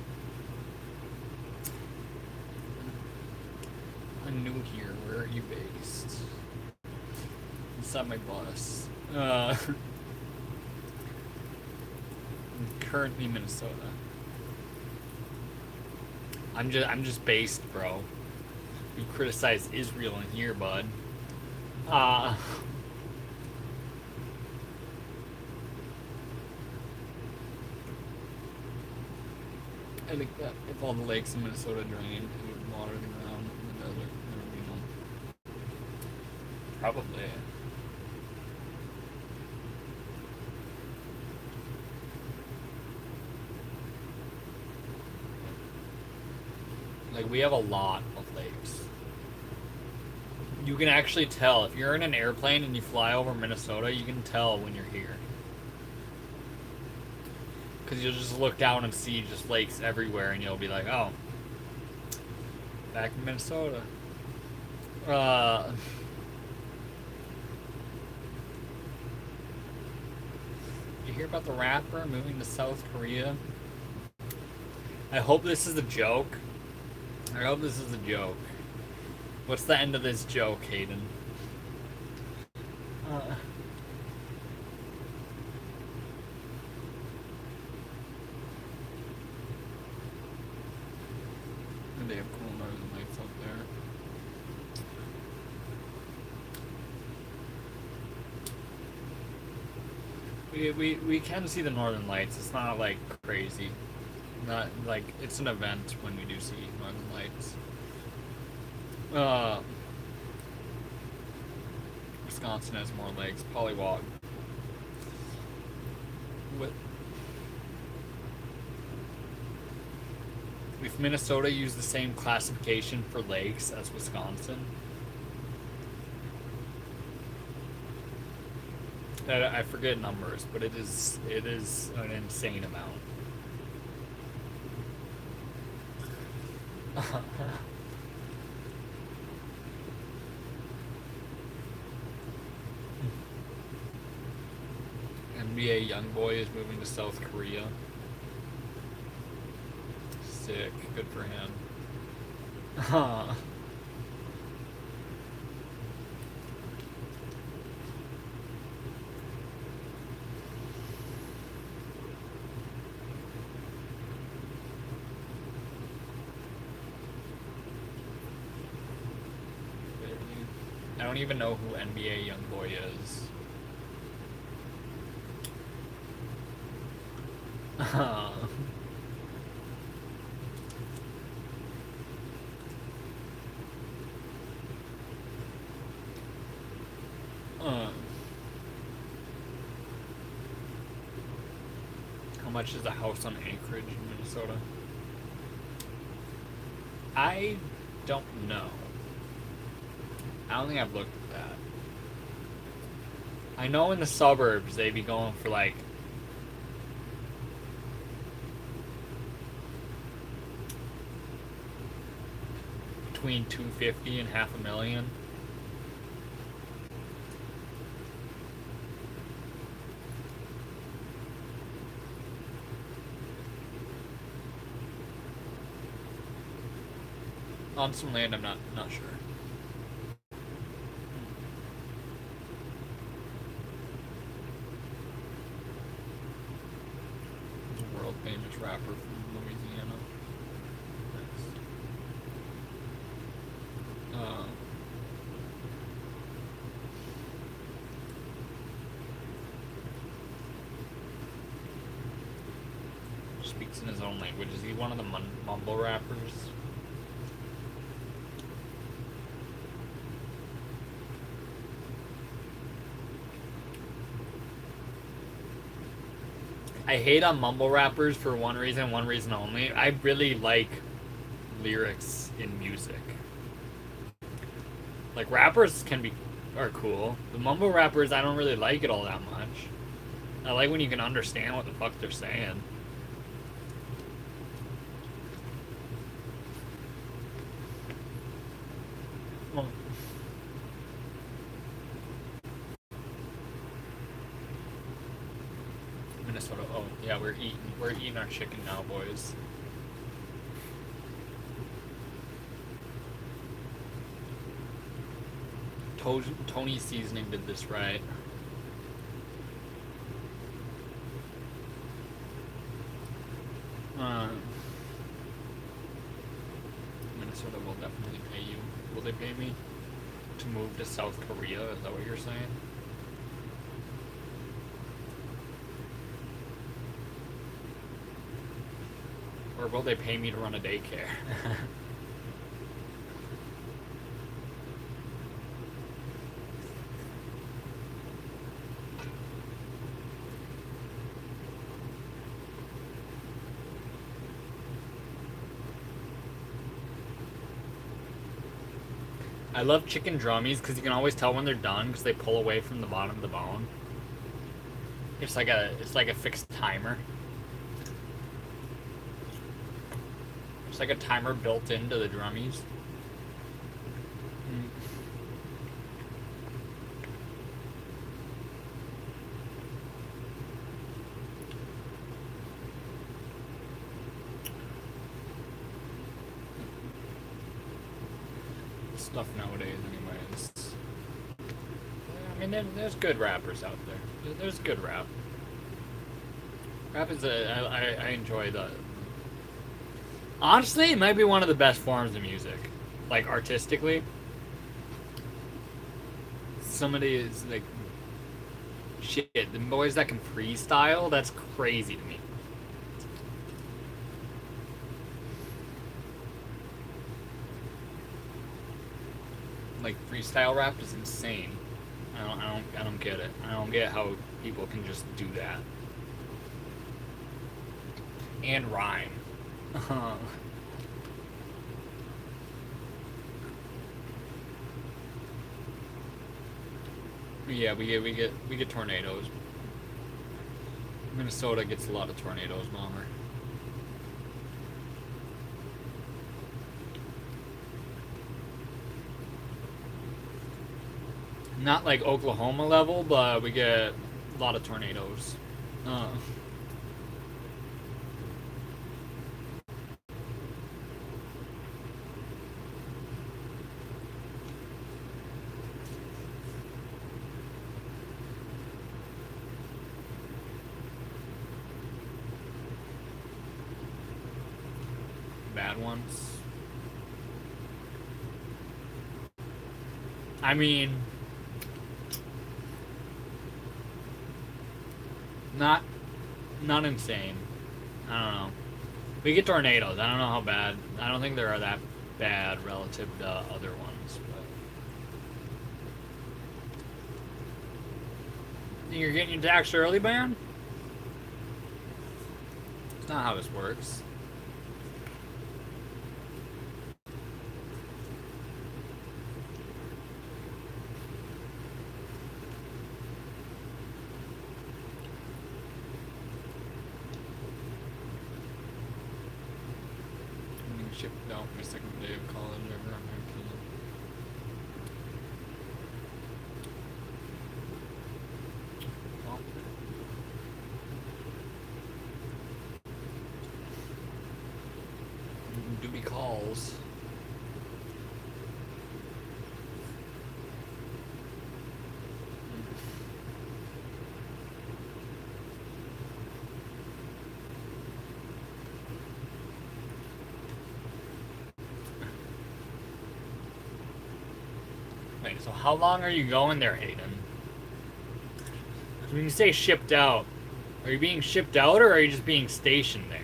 I'm new here. Where are you based? Inside my bus. Currently Minnesota. I'm just based, bro. You criticize Israel in here, bud. I think that if all the lakes in Minnesota drained, it would water the ground in the desert. There would be none. Probably. Like, we have a lot of lakes. You can actually tell. If you're in an airplane and you fly over Minnesota, you can tell when you're here. Because you'll just look down and see just lakes everywhere, and you'll be like, oh, back in Minnesota. You hear about the rapper moving to South Korea? I hope this is a joke. I hope this is a joke. What's the end of this joke, Hayden? They have cool northern lights up there. We can see the northern lights. It's not like crazy. Not like it's an event when we do see northern lights. Wisconsin has more lakes. Polywog. What? If Minnesota used the same classification for lakes as Wisconsin, I forget numbers, but it is an insane amount. NBA YoungBoy is moving to South Korea. Sick. Good for him. I don't even know who NBA YoungBoy is. How much is a house on acreage in Minnesota? I don't know. I don't think I've looked at that. I know in the suburbs they be going for like between $250,000 and $500,000. On some land, I'm not sure. World famous rapper from Louisiana. Speaks in his own language. Is he one of the mumble rappers? I hate on mumble rappers for one reason only. I really like lyrics in music. Like, rappers are cool. The mumble rappers, I don't really like it all that much. I like when you can understand what the fuck they're saying. Well, Minnesota. Oh yeah, we're eating our chicken now, boys. Tony Seasoning did this right. Minnesota will definitely pay you. Will they pay me to move to South Korea? Is that what you're saying? Or will they pay me to run a daycare? I love chicken drummies because you can always tell when they're done because they pull away from the bottom of the bone. It's like a fixed timer. It's like a timer built into the drummies. Stuff nowadays, anyways. I mean, there's good rappers out there. There's good rap. Rap is I enjoy the. Honestly, it might be one of the best forms of music, like artistically. Somebody is like, shit. The boys that can freestyle, that's crazy to me. Like freestyle rap is insane. I don't get it. I don't get how people can just do that and rhyme. Yeah, we get tornadoes. Minnesota gets a lot of tornadoes, Bomber. Not like Oklahoma level, but we get a lot of tornadoes. Bad ones. I mean, not insane. I don't know. We get tornadoes. I don't know how bad. I don't think they are that bad relative to other ones. But you're getting your tax early, man? It's not how this works. Shipped out my second day of college ever on my opinion. Well, duty calls. Wait, so how long are you going there, Hayden? When you say shipped out, are you being shipped out or are you just being stationed there?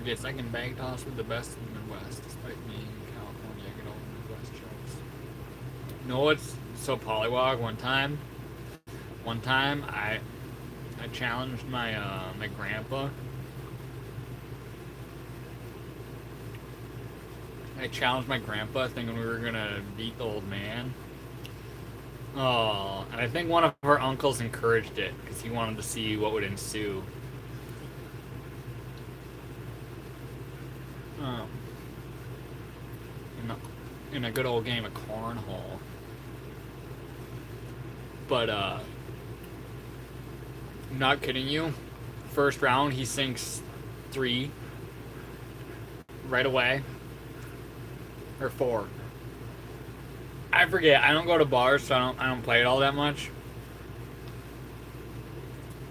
gets second bag toss with the best in the Midwest, despite being in California. I get all the Midwest jokes. No, what's so Pollywog? One time I challenged my my grandpa. I challenged my grandpa, thinking we were gonna beat the old man. Oh, and I think one of her uncles encouraged it because he wanted to see what would ensue. Um, in a good old game of cornhole. But not kidding you. First round, he sinks 3 right away, or 4. I forget. I don't go to bars, so I don't play it all that much.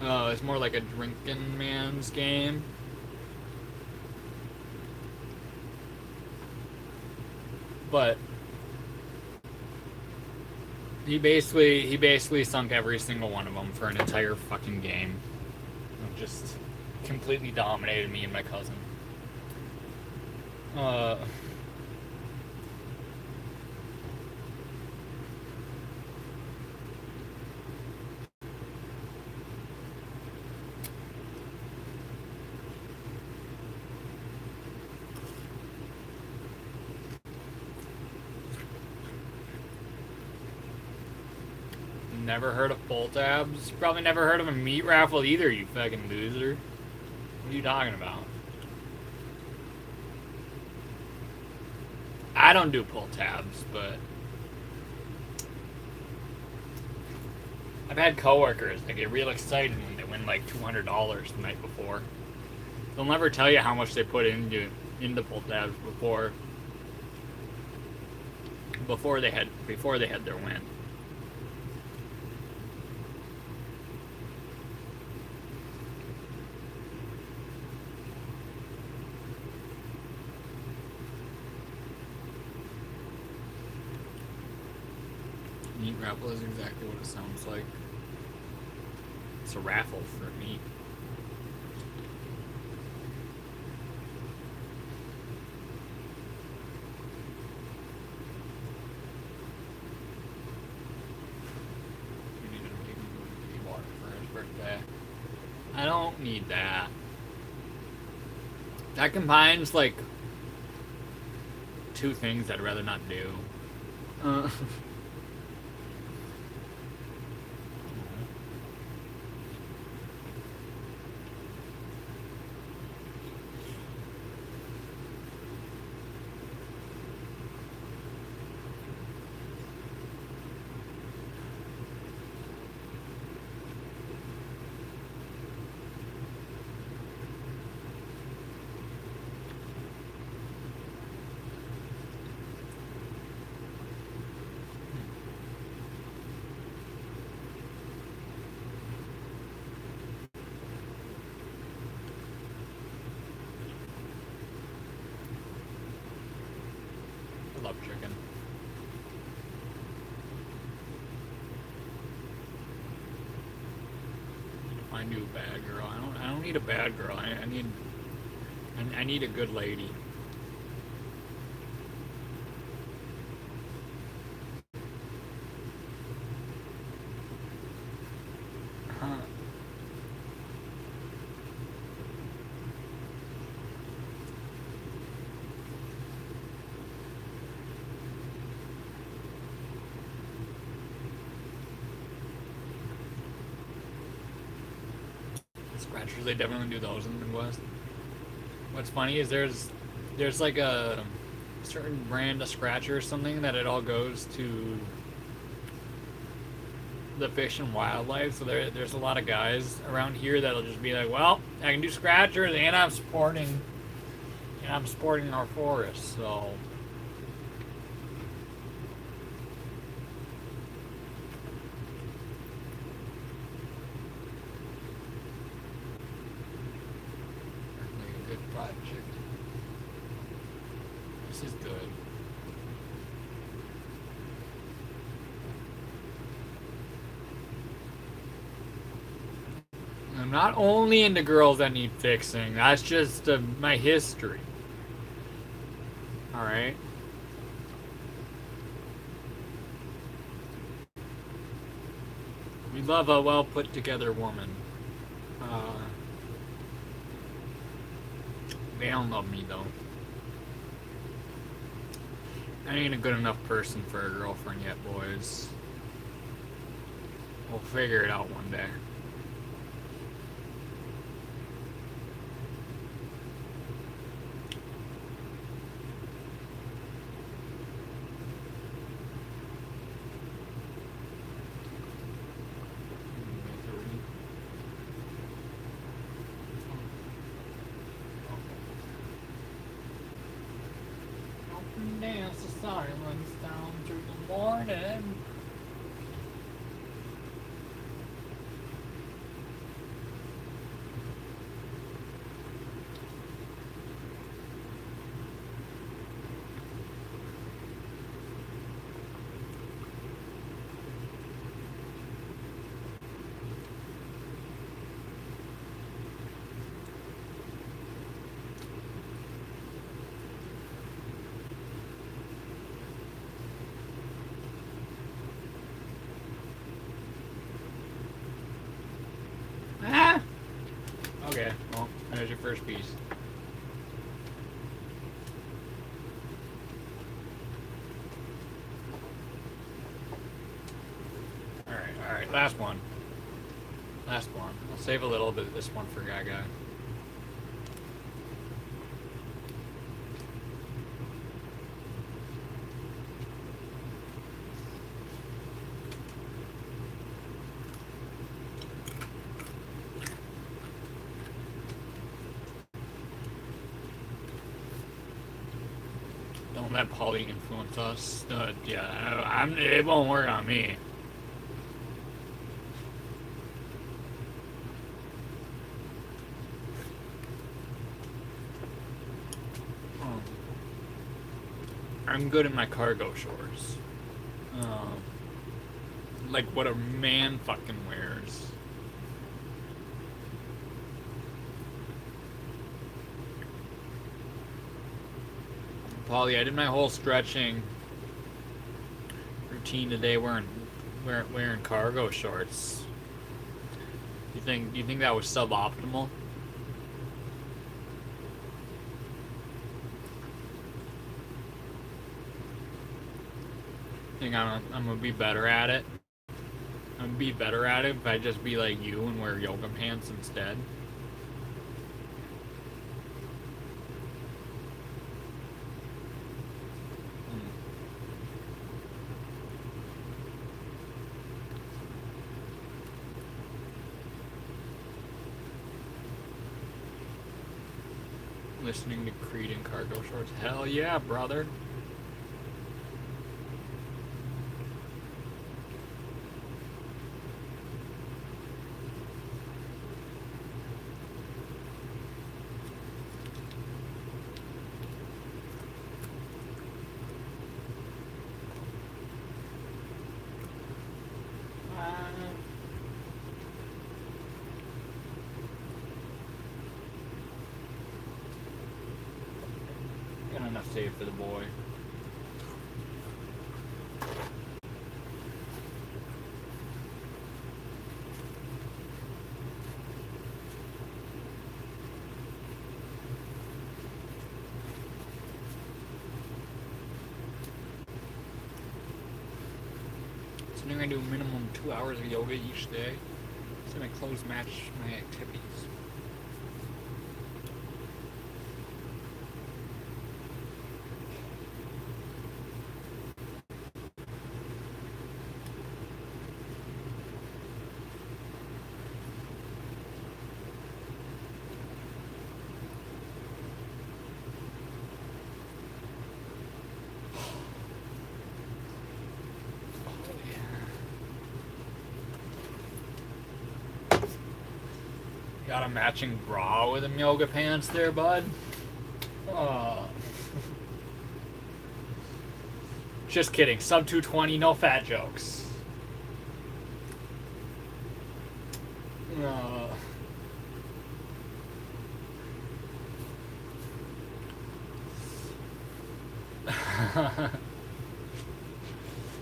It's more like a drinking man's game. But he basically sunk every single one of them for an entire fucking game. Just completely dominated me and my cousin. Never heard of pull tabs? Probably never heard of a meat raffle either, you fucking loser. What are you talking about? I don't do pull tabs, but I've had coworkers that get real excited when they win like $200 the night before. They'll never tell you how much they put into pull tabs before they had their win. Meat raffle is exactly what it sounds like. It's a raffle for meat. You need a water for his birthday. I don't need that. That combines like 2 things I'd rather not do. I love chicken. I need a bad girl. I don't need a bad girl. I need a good lady. Huh. Scratchers, they definitely do those in the Midwest. What's funny is there's like a certain brand of scratcher or something that it all goes to the fish and wildlife. So there's a lot of guys around here that'll just be like, well, I can do scratchers and I'm supporting our forest. So good fried chicken. This is good. I'm not only into girls that need fixing. That's just my history. Alright? We love a well put together woman. They don't love me though. I ain't a good enough person for a girlfriend yet, boys. We'll figure it out one day. Dance the silence down through the morning. Ah! Okay, well, there's your first piece. Alright, last one. Last one. I'll save a little bit of this one for Gaga. Don't let Polly influence us. Yeah, it won't work on me. I'm good in my cargo shorts. Like what a man fucking wears. Polly, I did my whole stretching routine today wearing cargo shorts. Do you think that was suboptimal? Think I'm gonna be better at it? I'm gonna be better at it if I just be like you and wear yoga pants instead. Listening to Creed in cargo shorts. Hell yeah, brother. Got enough saved for the boy. So I'm gonna do a minimum 2 hours of yoga each day. So my clothes match my activities. Got a matching bra with them yoga pants there, bud. Oh. Just kidding. Sub 220, no fat jokes.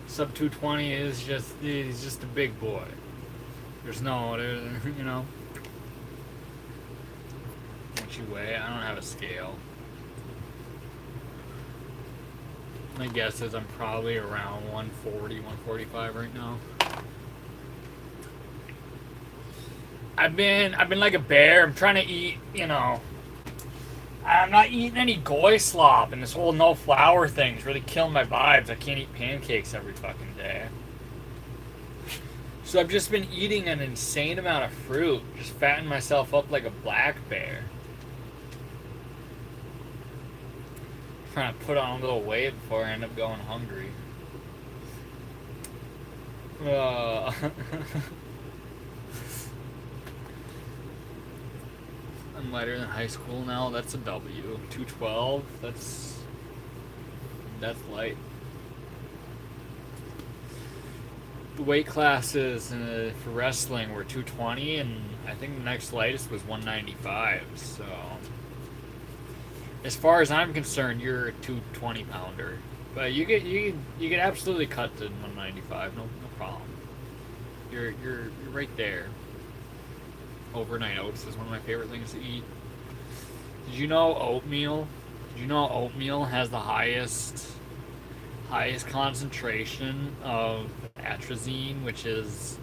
Sub 220 is just, he's just a big boy. There's no, you know. What you weigh? I don't have a scale. My guess is I'm probably around 140, 145 right now. I've been like a bear. I'm trying to eat, you know. I'm not eating any goy slop, and this whole no flour thing's really killing my vibes. I can't eat pancakes every fucking day. So I've just been eating an insane amount of fruit, just fattening myself up like a black bear. Trying to put on a little weight before I end up going hungry. I'm lighter than high school now. That's a W. 212. That's light. The weight classes for wrestling were 220, and I think the next lightest was 195. So, as far as I'm concerned, you're a 220 pounder, but you get absolutely cut to 195. No problem. You're right there. Overnight oats is one of my favorite things to eat. Did you know oatmeal? Did you know oatmeal has the highest concentration of atrazine, which is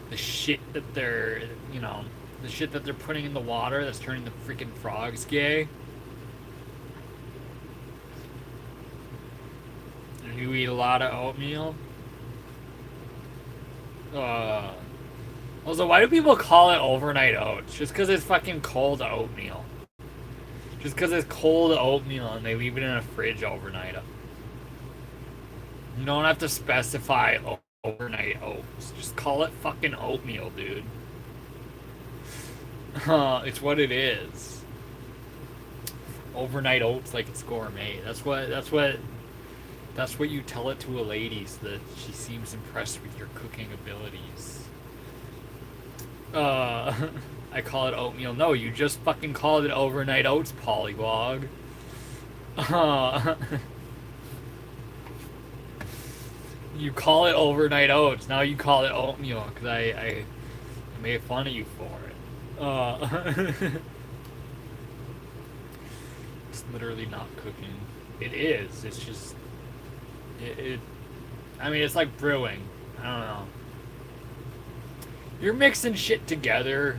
the shit that they're putting in the water that's turning the freaking frogs gay? And you eat a lot of oatmeal? Also, why do people call it overnight oats? Just because it's fucking cold oatmeal. Just because it's cold oatmeal and they leave it in a fridge overnight. You don't have to specify overnight oats. Just call it fucking oatmeal, dude. It's what it is. Overnight oats like it's gourmet. That's what you tell it to a lady so that she seems impressed with your cooking abilities. I call it oatmeal. No, you just fucking called it overnight oats, pollywog. You call it overnight oats. Now you call it oatmeal because I made fun of you for it. It's literally not cooking. It is. It's just I mean, it's like brewing. I don't know. You're mixing shit together.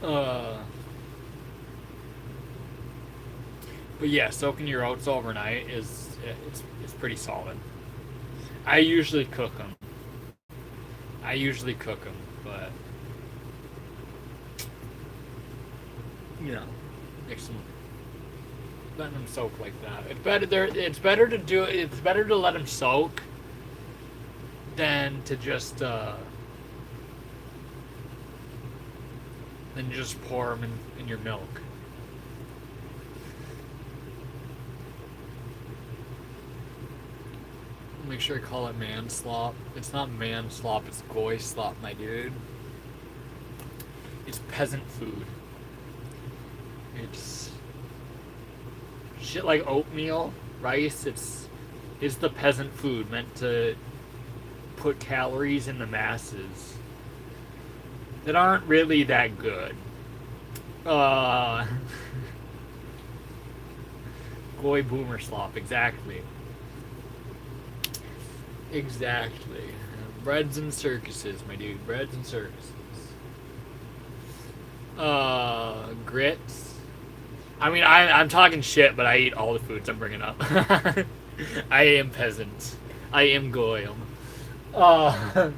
But yeah, soaking your oats overnight it's pretty solid. I usually cook them, but you know, mix them, letting them soak like that. It's better to let them soak than to just pour them in your milk. Make sure I call it man slop. It's not man slop, it's goy slop, my dude. It's peasant food. It's shit like oatmeal, rice. It's the peasant food meant to put calories in the masses that aren't really that good. Goy boomer slop, exactly. Exactly. Breads and circuses, my dude. Breads and circuses. Grits. I mean, I'm talking shit, but I eat all the foods I'm bringing up. I am peasant. I am goyim. I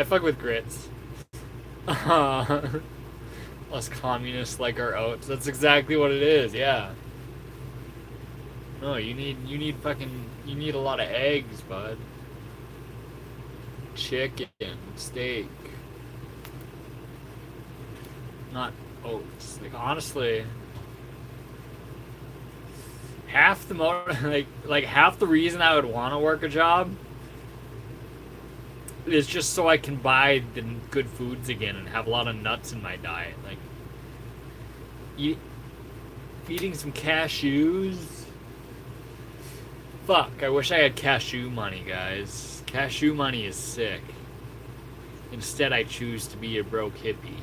fuck with grits. Us communists like our oats. That's exactly what it is, yeah. No, you need a lot of eggs, bud. Chicken, steak. Not oats. Like, honestly, half the half the reason I would want to work a job is just so I can buy the good foods again and have a lot of nuts in my diet. Like, Eating some cashews. Fuck, I wish I had cashew money, guys. Cashew money is sick. Instead, I choose to be a broke hippie.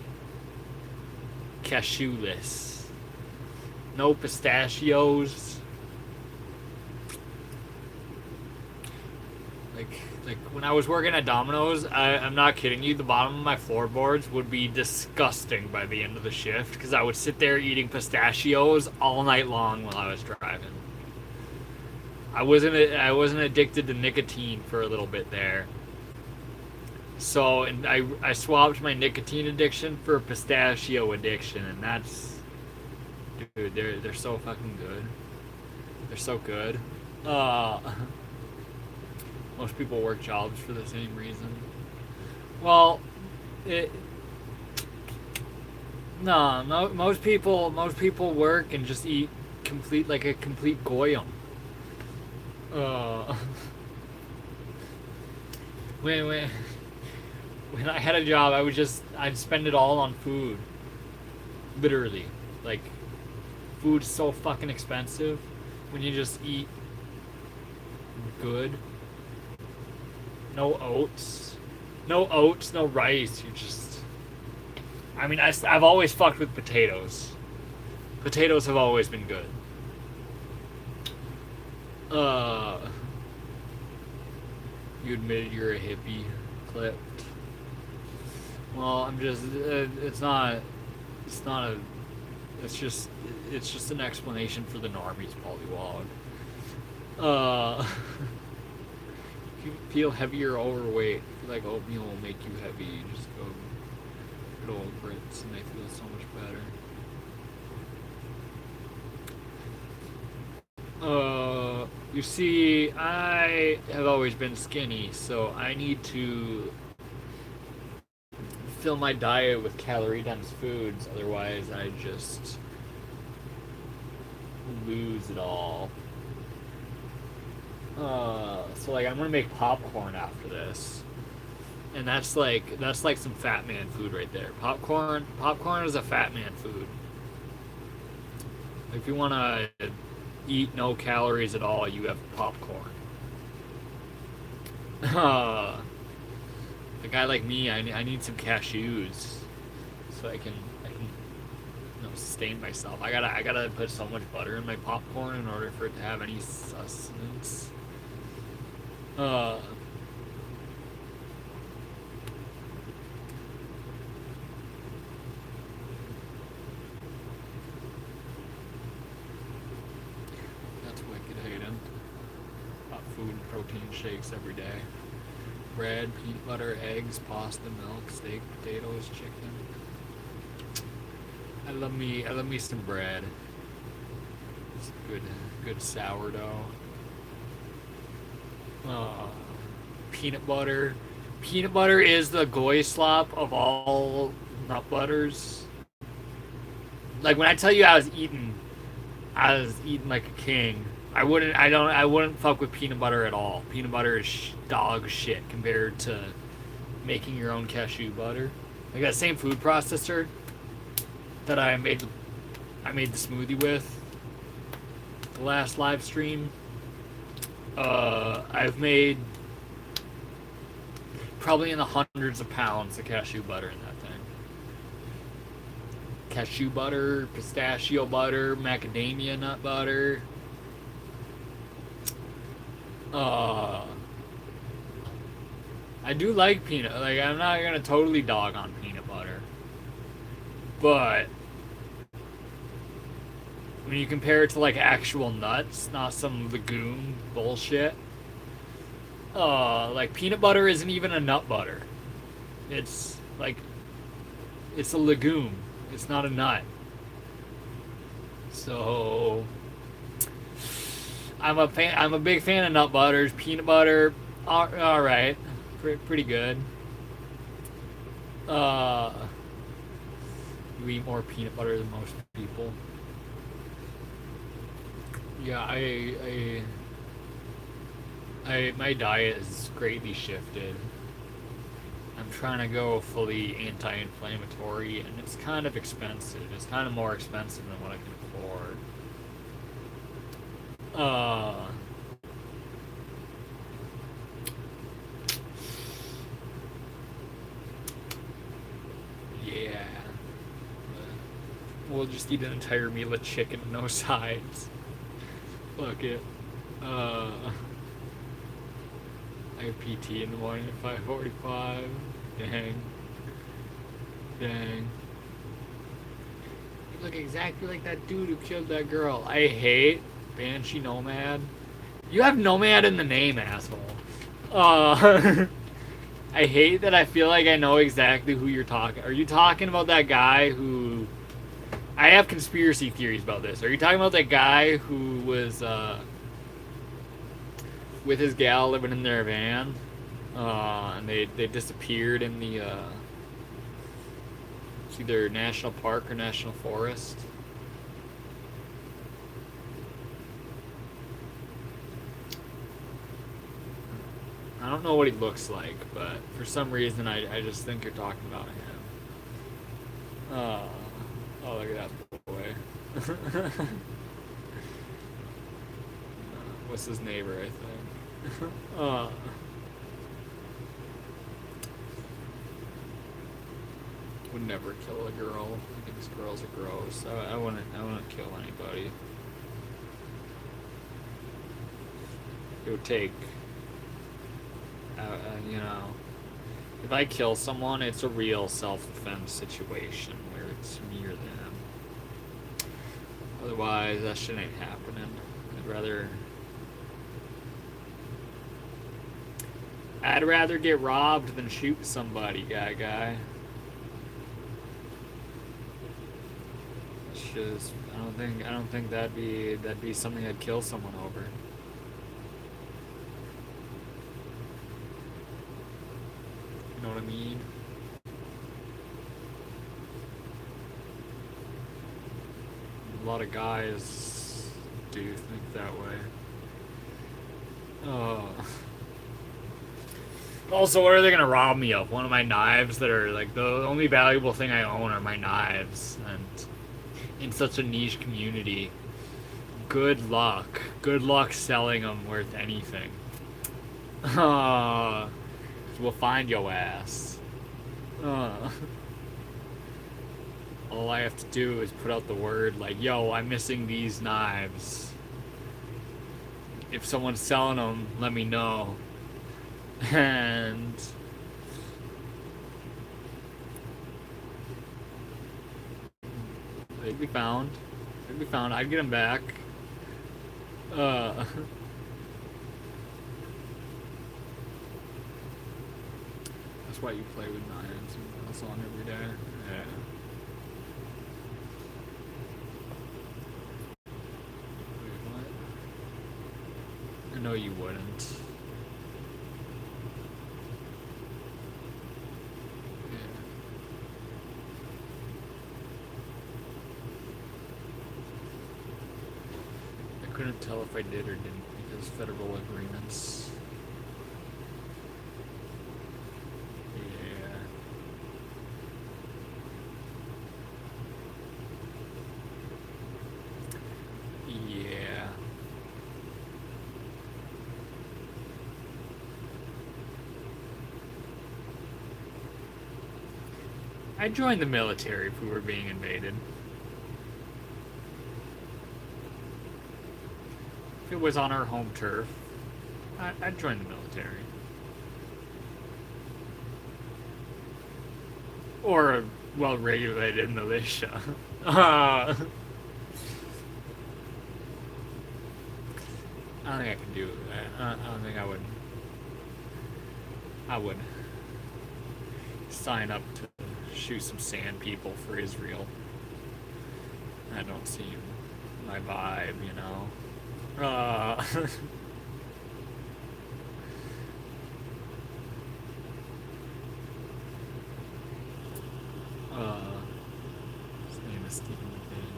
Cashew-less. No pistachios. Like when I was working at Domino's, I'm not kidding you, the bottom of my floorboards would be disgusting by the end of the shift because I would sit there eating pistachios all night long while I was driving. I wasn't addicted to nicotine for a little bit there. So, and I swapped my nicotine addiction for a pistachio addiction, and that's, dude, they're so fucking good. They're so good. Most people work jobs for the same reason. Well, most people work and just eat like a complete goyim. When I had a job, I'd spend it all on food. Literally. Like, food's so fucking expensive when you just eat good. No oats, no rice. You just, I mean, I've always fucked with potatoes. Potatoes have always been good. You admit you're a hippie, clipped. Well, I'm just, it's just an explanation for the normies pollywog. If you feel heavy or overweight, I feel like oatmeal will make you heavy. You just go good old Brits and they feel so much better. You see, I have always been skinny, so I need to fill my diet with calorie-dense foods, otherwise I just lose it all. So like I'm gonna make popcorn after this, and that's like some fat man food right there. Popcorn is a fat man food. If you wanna eat no calories at all, you have popcorn. A guy like me, I need some cashews so I can sustain myself. I gotta put so much butter in my popcorn in order for it to have any sustenance. That's wicked, Hayden. Hot food and protein shakes every day. Bread, peanut butter, eggs, pasta, milk, steak, potatoes, chicken. I love me some bread. It's good sourdough. Peanut butter. Peanut butter is the goy slop of all nut butters. Like when I tell you I was eating like a king. I wouldn't fuck with peanut butter at all. Peanut butter is dog shit compared to making your own cashew butter. Like that same food processor that I made the smoothie with the last live stream. I've made probably in the hundreds of pounds of cashew butter in that thing. Cashew butter, pistachio butter, macadamia nut butter. I do like peanut. Like, I'm not gonna totally dog on peanut butter, but when you compare it to like actual nuts, not some legume bullshit, like peanut butter isn't even a nut butter. It's like, it's a legume. It's not a nut. So I'm a big fan of nut butters. Peanut butter, all right, pretty good. You eat more peanut butter than most people. Yeah, my diet has greatly shifted. I'm trying to go fully anti-inflammatory, and it's kind of expensive. It's kind of more expensive than what I can afford. Uh, yeah. We'll just eat an entire meal of chicken, no sides. Fuck it. I have PT in the morning at 5:45. Dang. Dang. You look exactly like that dude who killed that girl. I hate Banshee Nomad. You have Nomad in the name, asshole. I hate that I feel like I know exactly who you're talking. Are you talking about that guy who... I have conspiracy theories about this. Are you talking about that guy who was with his gal living in their van? And they disappeared in the... it's either national park or national forest. I don't know what he looks like, but for some reason I just think you're talking about him. Oh, look at that boy. What's his neighbor, I think. Would never kill a girl. I think these girls are gross. I wouldn't kill anybody. It would take, you know, if I kill someone, it's a real self-defense situation where it's me or them. Otherwise, that shit ain't happening. I'd rather get robbed than shoot somebody, guy. It's just, I don't think that'd be something I'd kill someone over. You know what I mean? A lot of guys do think that way. Also, what are they gonna rob me of? One of my knives that are like the only valuable thing I own are my knives, and in such a niche community, good luck selling them worth anything. We'll find your ass. All I have to do is put out the word like, yo, I'm missing these knives. If someone's selling them, let me know. And they'd be found. I'd get them back. That's why you play with knives and nails on every day. Yeah. Wait, what? I know you wouldn't. I couldn't tell if I did or didn't because federal agreements. Yeah. I'd join the military if we were being invaded. If it was on our home turf, I'd join the military. Or a well-regulated militia. I don't think I could do that. I don't think I would. I would sign up to shoot some sand people for Israel. That don't seem my vibe, you know. His name is Stephen McCain.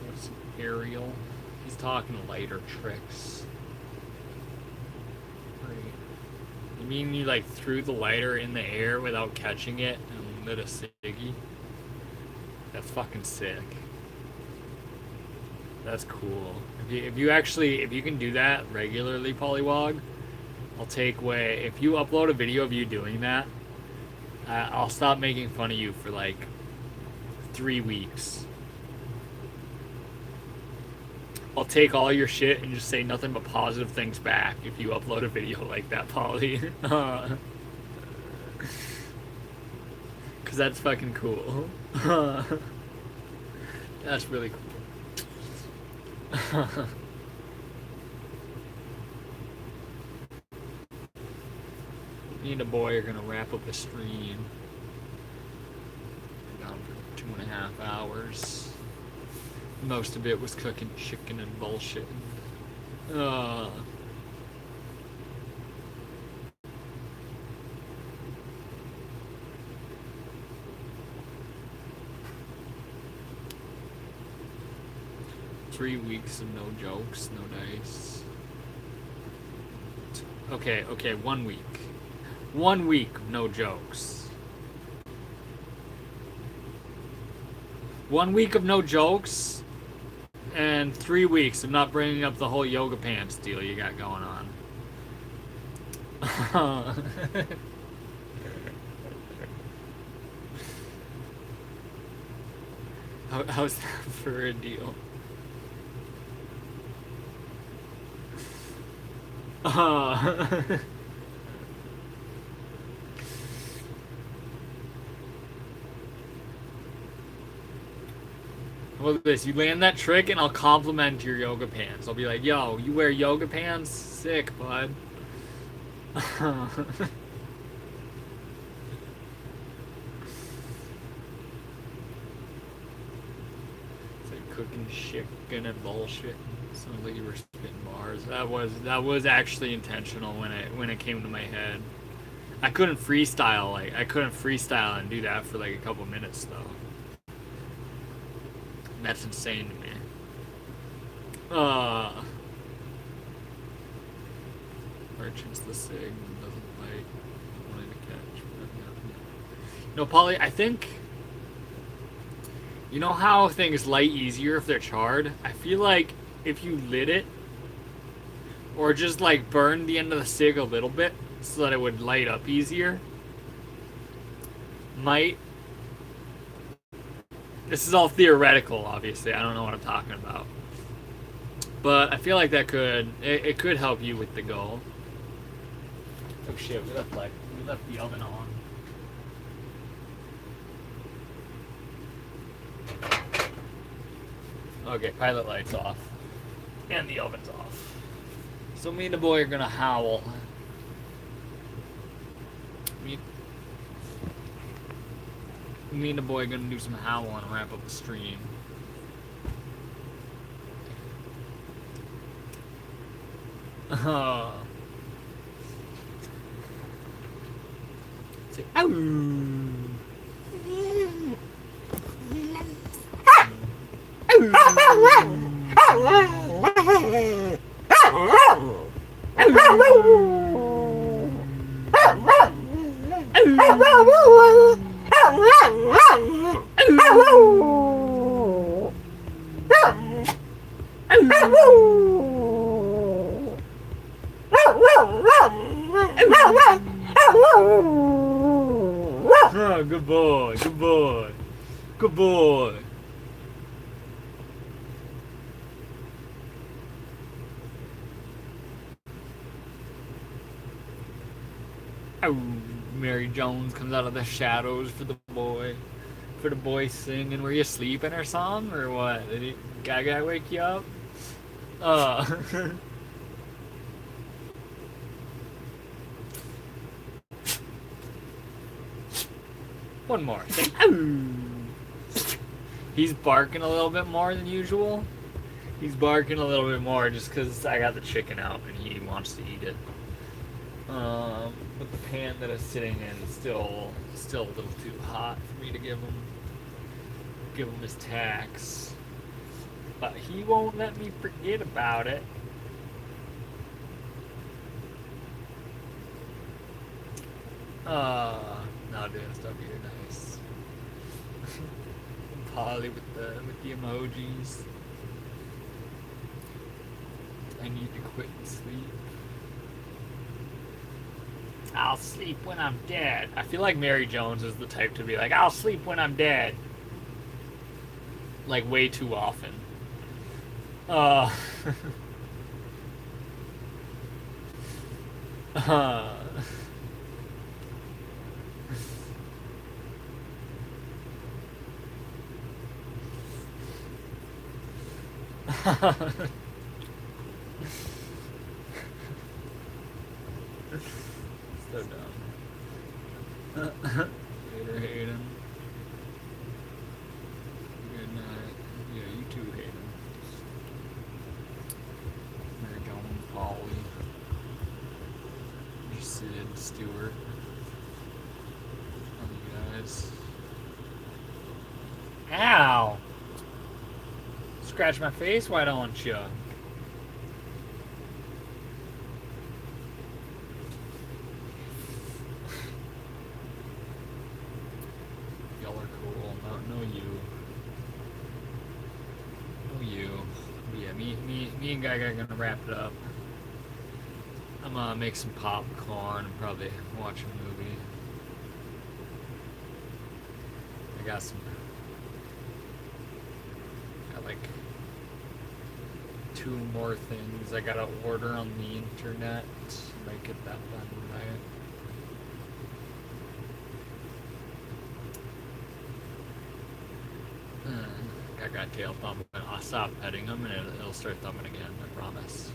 What's Ariel? He's talking lighter tricks. Right. You mean you like threw the lighter in the air without catching it and lit a ciggy? That's fucking sick. That's cool. If you can do that regularly, Polywog, I'll take away. If you upload a video of you doing that, I'll stop making fun of you for like 3 weeks. I'll take all your shit and just say nothing but positive things back if you upload a video like that, Polly. Because that's fucking cool. That's really cool. Me and the boy are gonna wrap up the stream. We're down for 2.5 hours. Most of it was cooking chicken and bullshit. 3 weeks of no jokes, no dice. Okay, 1 week. 1 week of no jokes. 1 week of no jokes, and 3 weeks of not bringing up the whole yoga pants deal you got going on. How's that for a deal? Look at this. You land that trick and I'll compliment your yoga pants. I'll be like, yo, you wear yoga pants? Sick, bud. It's like cooking chicken and bullshit. Sounds like you were spitting bars. That was actually intentional when it came to my head. I couldn't freestyle and do that for like a couple minutes though. That's insane to me. Merchants the sig doesn't like wanting to catch. No, Polly, I think you know how things light easier if they're charred? I feel like if you lit it or just like burned the end of the cig a little bit so that it would light up easier, might. This is all theoretical, obviously. I don't know what I'm talking about. But I feel like that it could help you with the goal. Oh shit, we left the oven on. Okay, pilot light's off. And the oven's off. So me and the boy are gonna howl. Me and the boy are gonna do some howling and wrap up the stream. Say, ow! Oh, good boy, good boy, good boy. Oh, Mary Jones comes out of the shadows for the boy singing. Were you sleeping or something, or what? Did Gaga wake you up? One more. He's barking a little bit more than usual. He's barking a little bit more just because I got the chicken out and he wants to eat it. But the pan that it's sitting in is still a little too hot for me to give him his tax. But he won't let me forget about it. Not doing stuff here, nice. Polly with the emojis. I need to quit and sleep. I'll sleep when I'm dead. I feel like Mary Jones is the type to be like, I'll sleep when I'm dead. Like, way too often. Uh. uh. So dumb. Later, Hayden. Good night. Yeah, you too, Hayden. Mary Jones, Polly. Sid, Stewart. All you guys. Ow! Scratch my face, why don't you? Y'all are cool. No you. No you. Yeah, me and Guy are gonna wrap it up. I'm gonna make some popcorn and probably watch a movie. I got like 2 more things I gotta order on the internet. Might get that done tonight. I got tail thumbing. I'll stop petting him and it'll start thumbing again, I promise.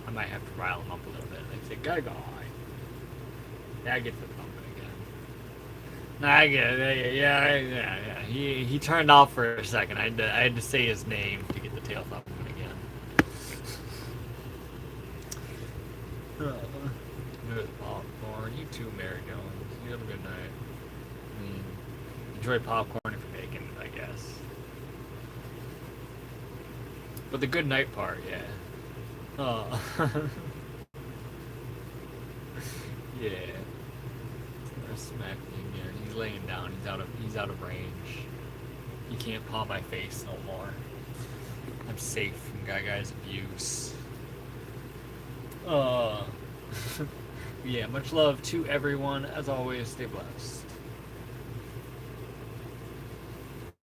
I might have to rile him up a little bit. Like, say, Guy. Yeah, I get the thumbing again. Nah, I get it. Yeah. He turned off for a second. I had to say his name to get the tail thumping again. Good popcorn. You too, Mary Jones. You have a good night. I mean, enjoy popcorn if you're making it, I guess. But the good night part, yeah. Oh. Yeah. There's smacking here. He's laying down. He's out of range. You can't paw my face no more. I'm safe from Guy's abuse. Yeah, much love to everyone. As always, stay blessed.